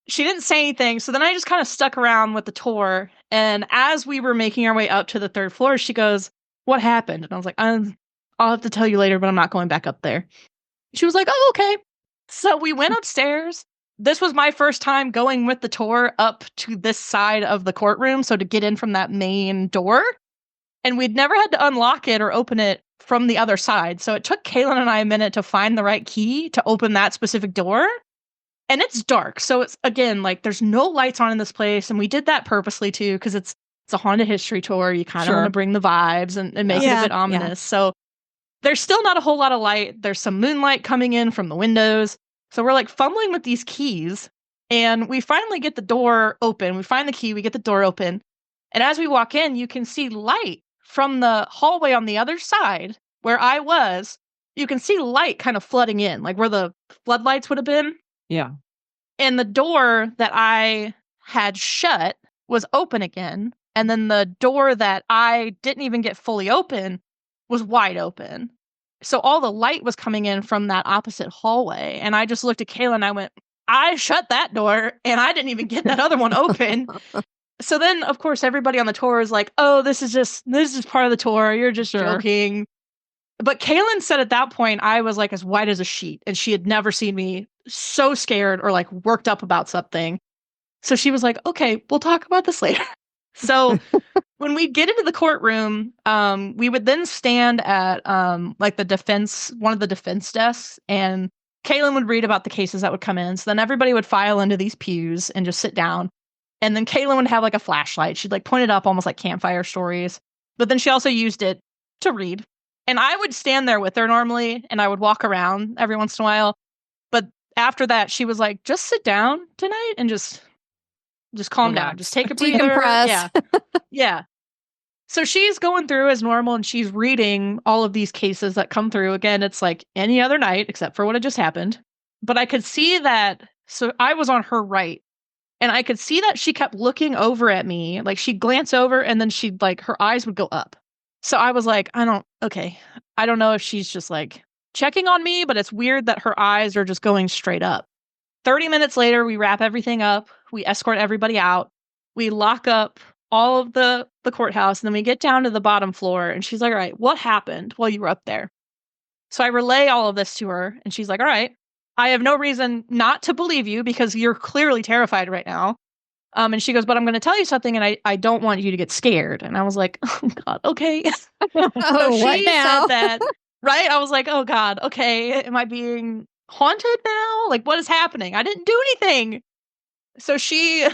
[SPEAKER 5] she didn't say anything. So then I just kind of stuck around with the tour. And as we were making our way up to the third floor, she goes, what happened? And I was like, I'll have to tell you later, but I'm not going back up there. She was like, oh, okay. So we went upstairs. This was my first time going with the tour up to this side of the courtroom. So to get in from that main door. And we'd never had to unlock it or open it from the other side. So it took Kaylin and I a minute to find the right key to open that specific door. And it's dark. So it's, again, like there's no lights on in this place. And we did that purposely too, because it's a haunted history tour. You kind of want to bring the vibes and make it a bit ominous. Yeah. So there's still not a whole lot of light. There's some moonlight coming in from the windows. So we're like fumbling with these keys. And we finally get the door open. We find the key. We get the door open. And as we walk in, you can see light from the hallway on the other side where I was. You can see light kind of flooding in, like where the floodlights would have been.
[SPEAKER 2] Yeah.
[SPEAKER 5] And the door that I had shut was open again. And then the door that I didn't even get fully open was wide open. So all the light was coming in from that opposite hallway. And I just looked at Kayla and I went, I shut that door and I didn't even get that other one open. So then, of course, everybody on the tour is like, oh, this is part of the tour. You're just joking. But Kaylin said at that point, I was like as white as a sheet. And she had never seen me so scared or like worked up about something. So she was like, okay, we'll talk about this later. So when we get into the courtroom, we would then stand at like one of the defense desks, and Kaylin would read about the cases that would come in. So then everybody would file into these pews and just sit down. And then Kaylin would have like a flashlight. She'd like point it up almost like campfire stories. But then she also used it to read. And I would stand there with her normally, and I would walk around every once in a while. But after that, she was like, just sit down tonight and just calm down. Just take a breather.
[SPEAKER 3] Decompress.
[SPEAKER 5] Yeah. Yeah. So she's going through as normal, and she's reading all of these cases that come through. Again, it's like any other night, except for what had just happened. But I could see that. So I was on her right. And I could see that she kept looking over at me. Like she'd glance over and then she'd like, her eyes would go up. So I was like, I don't know if she's just like checking on me, but it's weird that her eyes are just going straight up. 30 minutes later, we wrap everything up. We escort everybody out. We lock up all of the courthouse. And then we get down to the bottom floor. And she's like, all right, what happened while you were up there? So I relay all of this to her. And she's like, all right, I have no reason not to believe you because you're clearly terrified right now. And she goes, but I'm going to tell you something, and I don't want you to get scared. And I was like, oh, God, okay. So she said that, right? I was like, oh, God, okay. Am I being haunted now? Like, what is happening? I didn't do anything. So she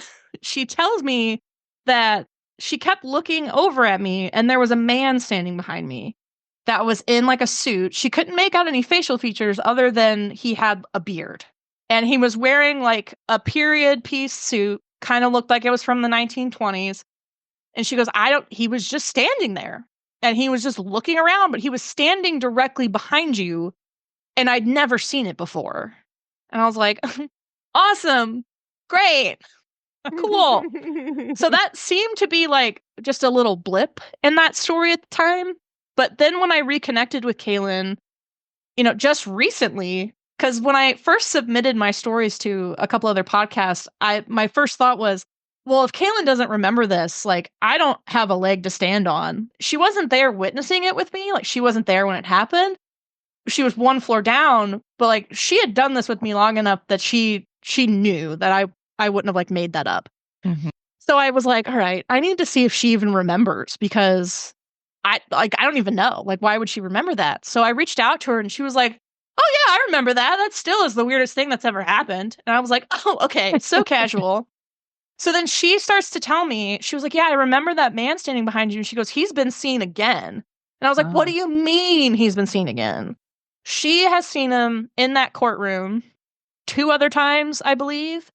[SPEAKER 5] tells me that she kept looking over at me, and there was a man standing behind me that was in like a suit. She couldn't make out any facial features other than he had a beard. And he was wearing like a period piece suit, kind of looked like it was from the 1920s. And she goes, he was just standing there. And he was just looking around, but he was standing directly behind you. And I'd never seen it before. And I was like, awesome, great, cool. So that seemed to be like just a little blip in that story at the time. But then when I reconnected with Kaylin, just recently, because when I first submitted my stories to a couple other podcasts, my first thought was, well, if Kaylin doesn't remember this, like, I don't have a leg to stand on. She wasn't there witnessing it with me. Like, she wasn't there when it happened. She was one floor down, but like, she had done this with me long enough that she knew that I wouldn't have like made that up. Mm-hmm. So I was like, all right, I need to see if she even remembers, because I don't even know. Like, why would she remember that? So I reached out to her and she was like, oh yeah, I remember that. That still is the weirdest thing that's ever happened. And I was like, oh, okay. It's so casual. So then she starts to tell me, she was like, yeah, I remember that man standing behind you. And she goes, he's been seen again. And I was like, what do you mean he's been seen again? She has seen him in that courtroom 2 other times, I believe.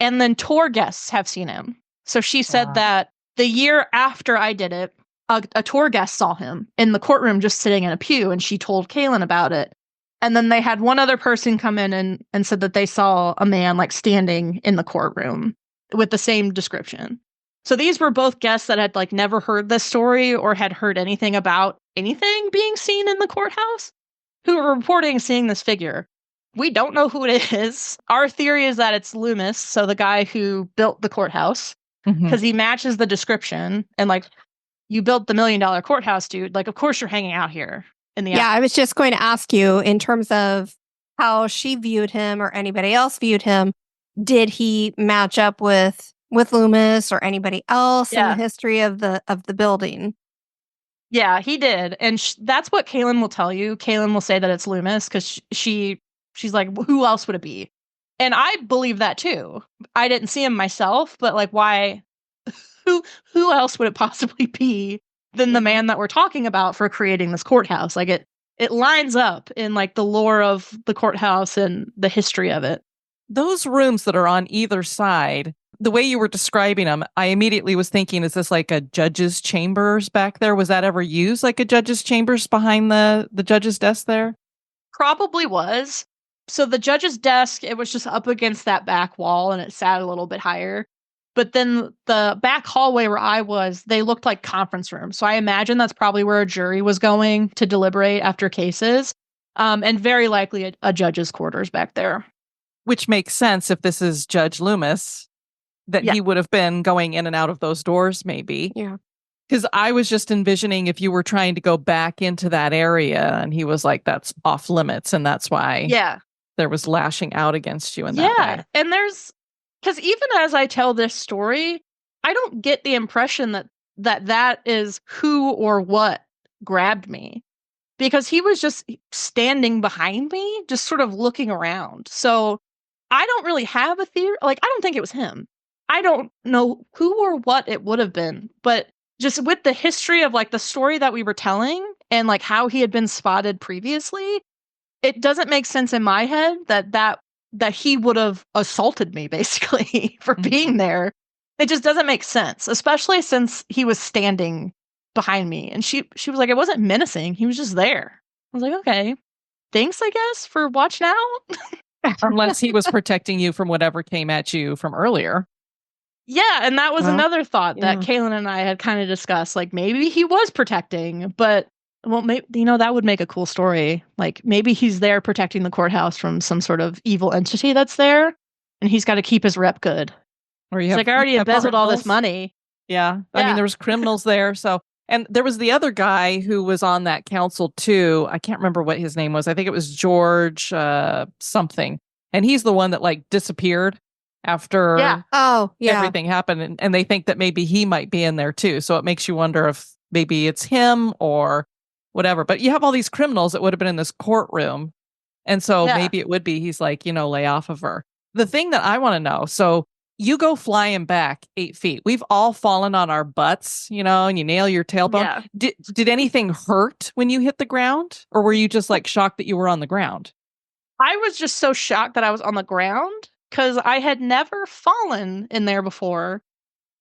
[SPEAKER 5] And then tour guests have seen him. So she said that the year after I did it, a tour guest saw him in the courtroom just sitting in a pew, and she told Kaylin about it. And then they had one other person come in and said that they saw a man like standing in the courtroom with the same description. So these were both guests that had like never heard this story or had heard anything about anything being seen in the courthouse, who were reporting seeing this figure. We don't know who it is. Our theory is that it's Loomis, so the guy who built the courthouse, because he matches the description. And like, you built the $1 million courthouse, dude. Like, of course you're hanging out here in the
[SPEAKER 3] Yeah, I was just going to ask you in terms of how she viewed him or anybody else viewed him. Did he match up with Loomis or anybody else in the history of the building?
[SPEAKER 5] Yeah, he did. And that's what Kaylin will tell you. Kaylin will say that it's Loomis because she's like, who else would it be? And I believe that too. I didn't see him myself, but like, why? Who else would it possibly be than the man that we're talking about for creating this courthouse? Like it lines up in like the lore of the courthouse and the history of it.
[SPEAKER 2] Those rooms that are on either side, the way you were describing them, I immediately was thinking, is this like a judge's chambers back there? Was that ever used like a judge's chambers behind the judge's desk there?
[SPEAKER 5] Probably was. So the judge's desk, it was just up against that back wall and it sat a little bit higher. But then the back hallway where I was, they looked like conference rooms. So I imagine that's probably where a jury was going to deliberate after cases. And very likely a judge's quarters back there.
[SPEAKER 2] Which makes sense if this is Judge Loomis, that he would have been going in and out of those doors, maybe.
[SPEAKER 3] Yeah.
[SPEAKER 2] Because I was just envisioning if you were trying to go back into that area and he was like, that's off limits. And that's why there was lashing out against you in that way.
[SPEAKER 5] And because even as I tell this story, I don't get the impression that is who or what grabbed me. Because he was just standing behind me, just sort of looking around. So I don't really have a theory. Like, I don't think it was him. I don't know who or what it would have been. But just with the history of like the story that we were telling and like how he had been spotted previously, it doesn't make sense in my head that he would have assaulted me basically for being there. It just doesn't make sense, especially since he was standing behind me. And she was like, it wasn't menacing. He was just there. I was like, okay, thanks, I guess, for watching out.
[SPEAKER 2] Unless he was protecting you from whatever came at you from earlier.
[SPEAKER 5] Yeah, and that was another thought that Kaylin and I had kind of discussed. Like, maybe he was protecting, but, well, maybe, that would make a cool story. Like, maybe he's there protecting the courthouse from some sort of evil entity that's there, and he's got to keep his rep good.
[SPEAKER 2] Or
[SPEAKER 5] he's like, I already embezzled all this money.
[SPEAKER 2] Yeah. I mean, there was criminals there, so... And there was the other guy who was on that council too. I can't remember what his name was. I think it was George something. And he's the one that like disappeared after everything happened. And they think that maybe he might be in there too. So it makes you wonder if maybe it's him or whatever. But you have all these criminals that would have been in this courtroom. And so maybe it would be, he's like, lay off of her. The thing that I want to know, so you go flying back 8 feet. We've all fallen on our butts, and you nail your tailbone. Yeah. Did anything hurt when you hit the ground? Or were you just like shocked that you were on the ground?
[SPEAKER 5] I was just so shocked that I was on the ground because I had never fallen in there before.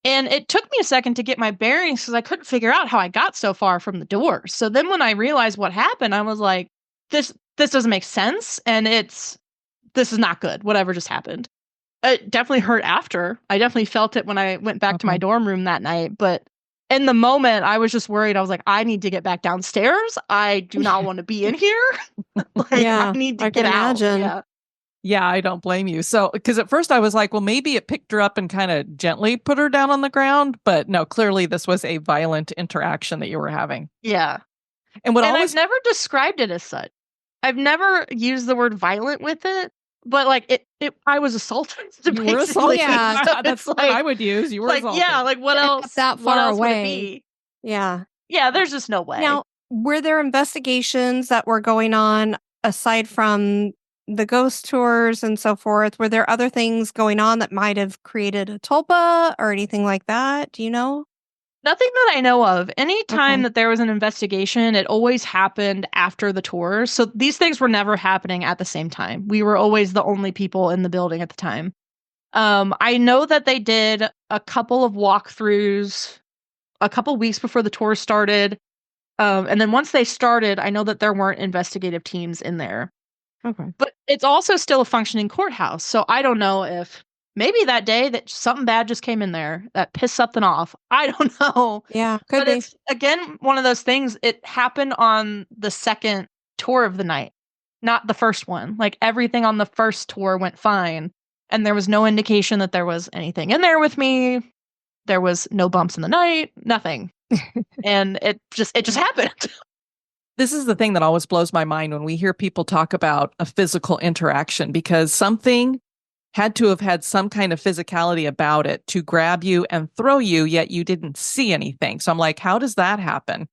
[SPEAKER 5] And it took me a second to get my bearings because I couldn't figure out how I got so far from the door. So then when I realized what happened, I was like, this doesn't make sense. And this is not good. Whatever just happened. It definitely hurt after. I definitely felt it when I went back to my dorm room that night. But in the moment, I was just worried. I was like, I need to get back downstairs. I do not want to be in here. I need to get out.
[SPEAKER 2] Yeah, I don't blame you. So, because at first I was like, well, maybe it picked her up and kind of gently put her down on the ground. But no, clearly this was a violent interaction that you were having.
[SPEAKER 5] Yeah.
[SPEAKER 2] And
[SPEAKER 5] I've never described it as such. I've never used the word violent with it. But like I was assaulted.
[SPEAKER 2] You were assaulted.
[SPEAKER 5] Yeah,
[SPEAKER 2] so that's what I would use. You were assaulted.
[SPEAKER 5] Yeah, like what else?
[SPEAKER 3] That far away.
[SPEAKER 5] Would it be?
[SPEAKER 3] Yeah.
[SPEAKER 5] Yeah, there's just no way.
[SPEAKER 3] Now, were there investigations that were going on aside from the ghost tours and so forth? Were there other things going on that might have created a tulpa or anything like that? Do you know?
[SPEAKER 5] Nothing that I know of. Any time that there was an investigation, it always happened after the tours. So these things were never happening at the same time. We were always the only people in the building at the time. I know that they did a couple of walkthroughs a couple weeks before the tour started. And then once they started, I know that there weren't investigative teams in there.
[SPEAKER 3] Okay.
[SPEAKER 5] But it's also still a functioning courthouse. So I don't know if maybe that day that something bad just came in there that pissed something off. I don't know.
[SPEAKER 3] Yeah, could be.
[SPEAKER 5] It's, again, one of those things. It happened on the second tour of the night, not the first one. Like everything on the first tour went fine. And there was no indication that there was anything in there with me. There was no bumps in the night, nothing. And it just happened.
[SPEAKER 2] This is the thing that always blows my mind when we hear people talk about a physical interaction, because something had to have had some kind of physicality about it to grab you and throw you, yet you didn't see anything. So I'm like, how does that happen?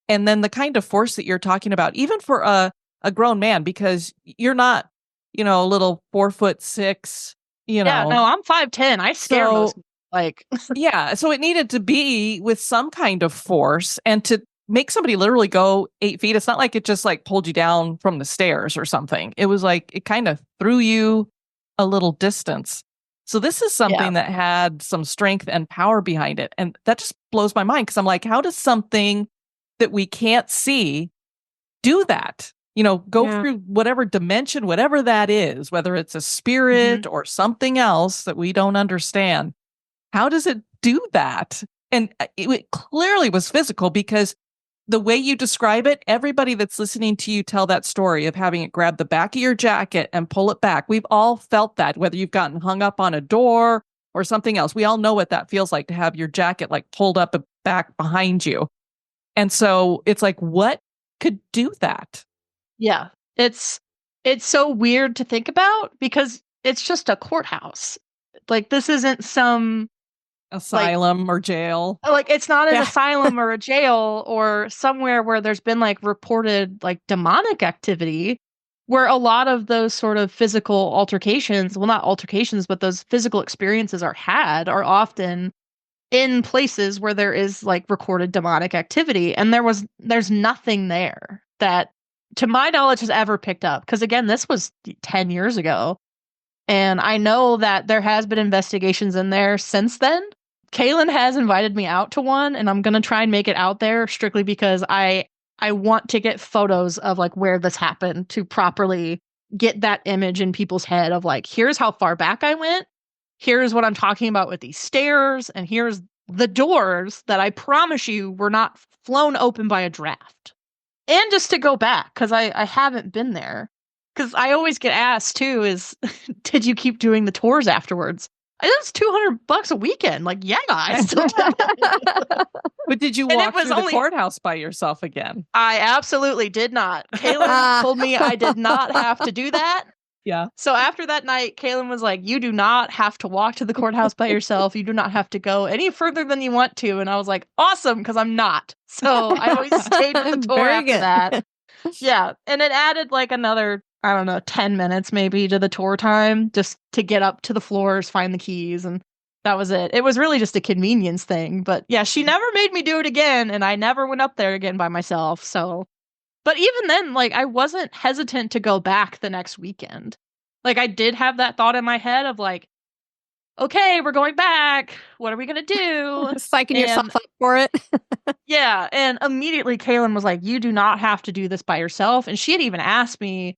[SPEAKER 2] And then the kind of force that you're talking about, even for a grown man, because you're not, a little 4'6",
[SPEAKER 5] Yeah, no, I'm 5'10". I scare most, like.
[SPEAKER 2] Yeah, so it needed to be with some kind of force, and to make somebody literally go 8 feet, it's not like it just like pulled you down from the stairs or something. It was like it kind of threw you a little distance. So this is something that had some strength and power behind it. And that just blows my mind, because I'm like, how does something that we can't see do that? Go through whatever dimension, whatever that is, whether it's a spirit or something else that we don't understand. How does it do that? And it clearly was physical, because the way you describe it, everybody that's listening to you tell that story of having it grab the back of your jacket and pull it back, we've all felt that, whether you've gotten hung up on a door or something else. We all know what that feels like, to have your jacket like pulled up back behind you. And so it's like, what could do that?
[SPEAKER 5] Yeah, it's so weird to think about, because it's just a courthouse. Like, this isn't some
[SPEAKER 2] asylum or jail.
[SPEAKER 5] Like, it's not an asylum or a jail or somewhere where there's been like reported like demonic activity, where a lot of those sort of physical altercations, well, not altercations, but those physical experiences are often in places where there is like recorded demonic activity. And there's nothing there that, to my knowledge, has ever picked up. Because again, this was 10 years ago. And I know that there has been investigations in there since then. Kaylin has invited me out to one, and I'm going to try and make it out there, strictly because I want to get photos of like where this happened, to properly get that image in people's head of like, here's how far back I went. Here's what I'm talking about with these stairs. And here's the doors that I promise you were not flown open by a draft. And just to go back, because I haven't been there. Because I always get asked too, is did you keep doing the tours afterwards? It's $200 a weekend. Like, yeah, I still do.
[SPEAKER 2] But did you walk through the courthouse by yourself again?
[SPEAKER 5] I absolutely did not. Kaylin told me I did not have to do that.
[SPEAKER 2] Yeah.
[SPEAKER 5] So after that night, Kaylin was like, you do not have to walk to the courthouse by yourself. You do not have to go any further than you want to. And I was like, awesome, because I'm not. So I always stayed with the tour after that. Yeah. And it added like another, I don't know, 10 minutes maybe to the tour time, just to get up to the floors, find the keys. And that was it. It was really just a convenience thing. But yeah, she never made me do it again. And I never went up there again by myself. So, but even then, like, I wasn't hesitant to go back the next weekend. Like, I did have that thought in my head of like, okay, we're going back. What are we going to do?
[SPEAKER 3] Psyching yourself up for it.
[SPEAKER 5] Yeah. And immediately Kaylin was like, you do not have to do this by yourself. And she had even asked me,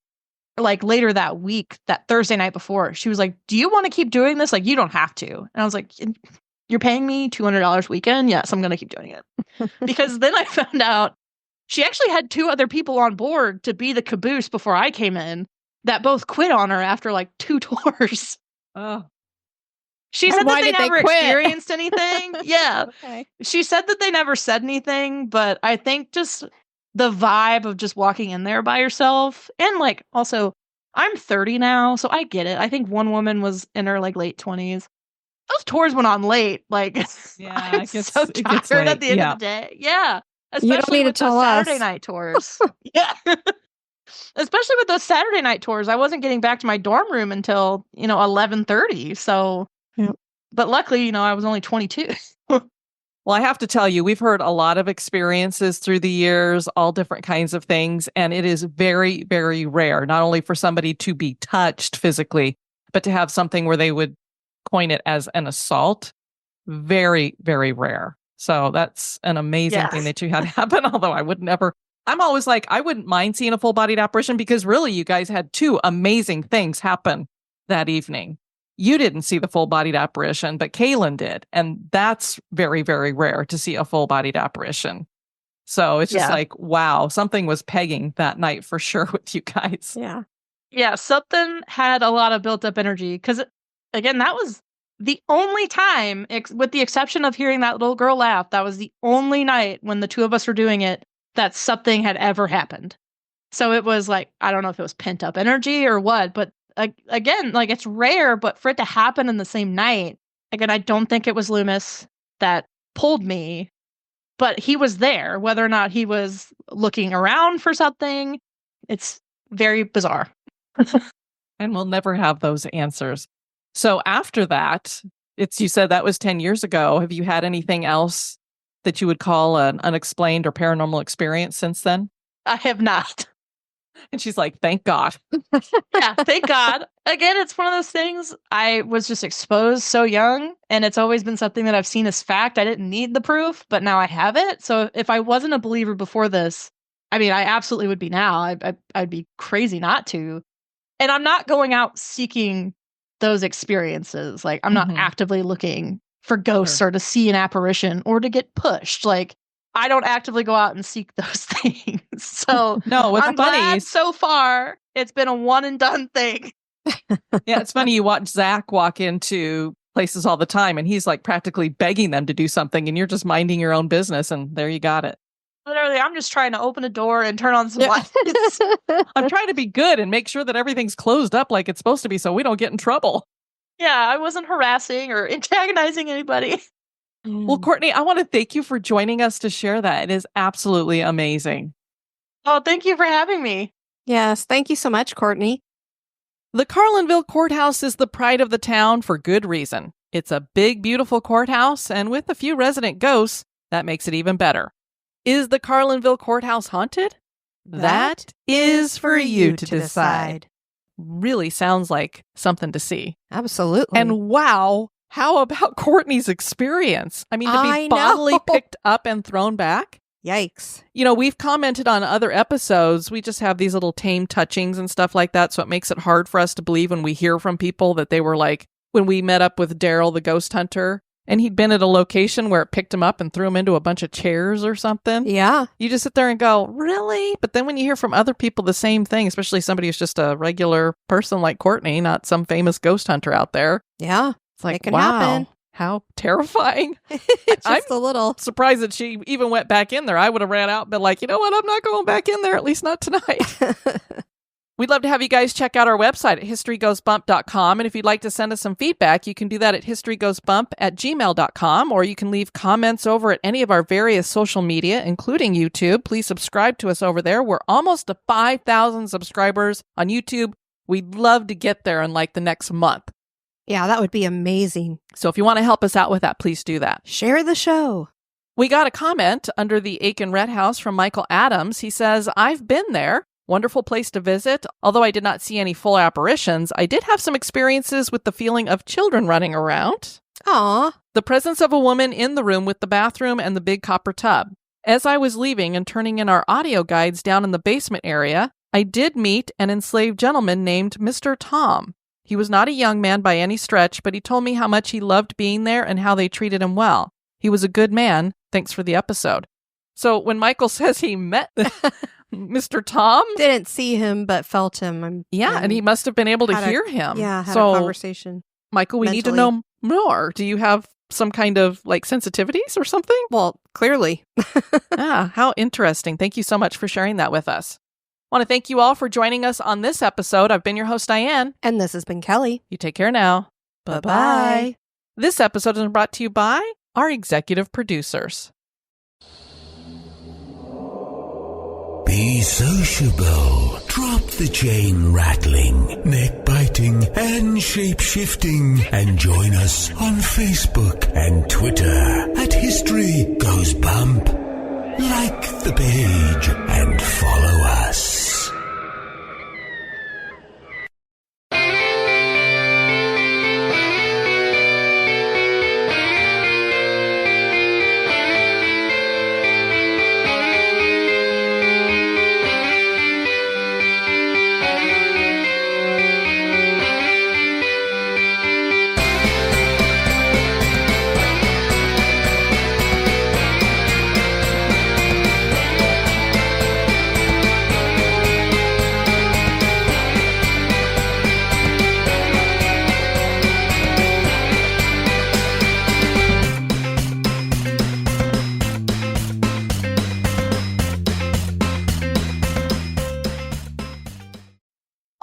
[SPEAKER 5] like, later that week, that Thursday night before, she was like, do you want to keep doing this? Like, you don't have to. And I was like, you're paying me $200 a weekend? Yes, I'm going to keep doing it. Because then I found out she actually had 2 other people on board to be the caboose before I came in that both quit on her after like 2 tours.
[SPEAKER 2] Oh.
[SPEAKER 5] She said that they never experienced anything. Yeah.
[SPEAKER 3] Okay.
[SPEAKER 5] She said that they never said anything, but I think just the vibe of just walking in there by yourself, and like, also, I'm 30 now, so I get it. I think one woman was in her like late 20s. Those tours went on late. Like,
[SPEAKER 2] yeah,
[SPEAKER 5] I'm so tired at the end of the day. Yeah. Especially with those Saturday night tours. Yeah. Especially with those Saturday night tours. I wasn't getting back to my dorm room until, 11:30. So, but luckily, I was only 22.
[SPEAKER 2] Well, I have to tell you, we've heard a lot of experiences through the years, all different kinds of things. And it is very, very rare, not only for somebody to be touched physically, but to have something where they would coin it as an assault. Very, very rare. So that's an amazing thing that you had happen. Although I'm always like, I wouldn't mind seeing a full-bodied apparition, because really you guys had 2 amazing things happen that evening. You didn't see the full-bodied apparition, but Kaylin did. And that's very, very rare to see a full-bodied apparition. So it's just like, wow, something was pegging that night for sure with you guys.
[SPEAKER 3] Yeah.
[SPEAKER 5] Yeah, something had a lot of built-up energy. Because, again, that was the only time, with the exception of hearing that little girl laugh, that was the only night when the two of us were doing it that something had ever happened. So it was like, I don't know if it was pent up energy or what, but again, like it's rare, but for it to happen in the same night, again, I don't think it was Loomis that pulled me, but he was there. Whether or not he was looking around for something, it's very bizarre.
[SPEAKER 2] And we'll never have those answers. So after that, you said that was 10 years ago. Have you had anything else that you would call an unexplained or paranormal experience since then?
[SPEAKER 5] I have not.
[SPEAKER 2] And she's like, thank God.
[SPEAKER 5] Yeah, thank God. Again, it's one of those things. I was just exposed so young, and it's always been something that I've seen as fact. I didn't need the proof, but now I have it. So if I wasn't a believer before this, I mean, I absolutely would be now. I'd be crazy not to. And I'm not going out seeking those experiences. Like, I'm not actively looking for ghosts or to see an apparition or to get pushed. Like, I don't actively go out and seek those things. So
[SPEAKER 2] no, what's
[SPEAKER 5] I'm
[SPEAKER 2] funny
[SPEAKER 5] glad so far it's been a one and done thing.
[SPEAKER 2] Yeah, it's funny. You watch Zach walk into places all the time and he's like practically begging them to do something and you're just minding your own business and there you got it.
[SPEAKER 5] Literally, I'm just trying to open a door and turn on some lights.
[SPEAKER 2] I'm trying to be good and make sure that everything's closed up like it's supposed to be so we don't get in trouble.
[SPEAKER 5] Yeah, I wasn't harassing or antagonizing anybody.
[SPEAKER 2] Well, Courtney, I want to thank you for joining us to share that. It is absolutely amazing.
[SPEAKER 5] Oh, thank you for having me.
[SPEAKER 3] Yes, thank you so much, Courtney.
[SPEAKER 2] The Carlinville Courthouse is the pride of the town for good reason. It's a big, beautiful courthouse, and with a few resident ghosts, that makes it even better. Is the Carlinville Courthouse haunted? That is for you to decide. Really sounds like something to see.
[SPEAKER 3] Absolutely.
[SPEAKER 2] And wow, how about Courtney's experience? I mean, to be bodily picked up and thrown back?
[SPEAKER 3] Yikes.
[SPEAKER 2] You know, we've commented on other episodes. We just have these little tame touchings and stuff like that, so it makes it hard for us to believe when we hear from people that they were like, when we met up with Daryl, the ghost hunter, and he'd been at a location where it picked him up and threw him into a bunch of chairs or something.
[SPEAKER 3] Yeah.
[SPEAKER 2] You just sit there and go, really? But then when you hear from other people the same thing, especially somebody who's just a regular person like Courtney, not some famous ghost hunter out there.
[SPEAKER 3] Yeah.
[SPEAKER 2] It's like,
[SPEAKER 3] it can
[SPEAKER 2] wow,
[SPEAKER 3] happen.
[SPEAKER 2] how terrifying.
[SPEAKER 3] Just a little.
[SPEAKER 2] Surprised that she even went back in there. I would have ran out and been like, you know what? I'm not going back in there, at least not tonight. We'd love to have you guys check out our website at historygoesbump.com. And if you'd like to send us some feedback, you can do that at historygoesbump@gmail.com, or you can leave comments over at any of our various social media, including YouTube. Please subscribe to us over there. We're almost to 5,000 subscribers on YouTube. We'd love to get there in like the next month.
[SPEAKER 3] Yeah, that would be amazing.
[SPEAKER 2] So if you want to help us out with that, please do that.
[SPEAKER 3] Share the show.
[SPEAKER 2] We got a comment under the Aiken Red House from Michael Adams. He says, I've been there. Wonderful place to visit. Although I did not see any full apparitions, I did have some experiences with the feeling of children running around.
[SPEAKER 3] Aw.
[SPEAKER 2] The presence of a woman in the room with the bathroom and the big copper tub. As I was leaving and turning in our audio guides down in the basement area, I did meet an enslaved gentleman named Mr. Tom. He was not a young man by any stretch, but he told me how much he loved being there and how they treated him well. He was a good man. Thanks for the episode. So when Michael says he met Mr. Tom,
[SPEAKER 3] didn't see him, but felt him.
[SPEAKER 2] And he must have been able to hear him.
[SPEAKER 3] Yeah, had a conversation.
[SPEAKER 2] Michael, we need to know more. Do you have some kind of like sensitivities or something?
[SPEAKER 3] Well, clearly.
[SPEAKER 2] How interesting. Thank you so much for sharing that with us. I want to thank you all for joining us on this episode. I've been your host, Diane.
[SPEAKER 3] And this has been Kelly.
[SPEAKER 2] You take care now.
[SPEAKER 3] Bye-bye.
[SPEAKER 2] This episode is brought to you by our executive producers.
[SPEAKER 1] Be sociable. Drop the chain rattling, neck biting, and shape shifting, and join us on Facebook and Twitter at History Goes Bump. Like the page and follow us.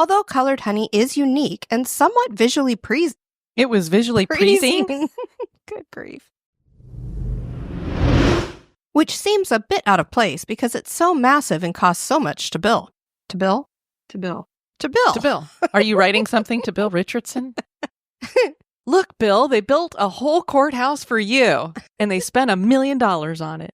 [SPEAKER 3] although colored honey is unique and somewhat visually pleasing.
[SPEAKER 2] It was visually pleasing.
[SPEAKER 3] Good grief. Which seems a bit out of place because it's so massive and costs so much to build. To build?
[SPEAKER 5] To Bill.
[SPEAKER 3] To build.
[SPEAKER 2] To Bill. Are you writing something to Bill Richardson? Look, Bill, they built a whole courthouse for you, and they spent $1 million on it.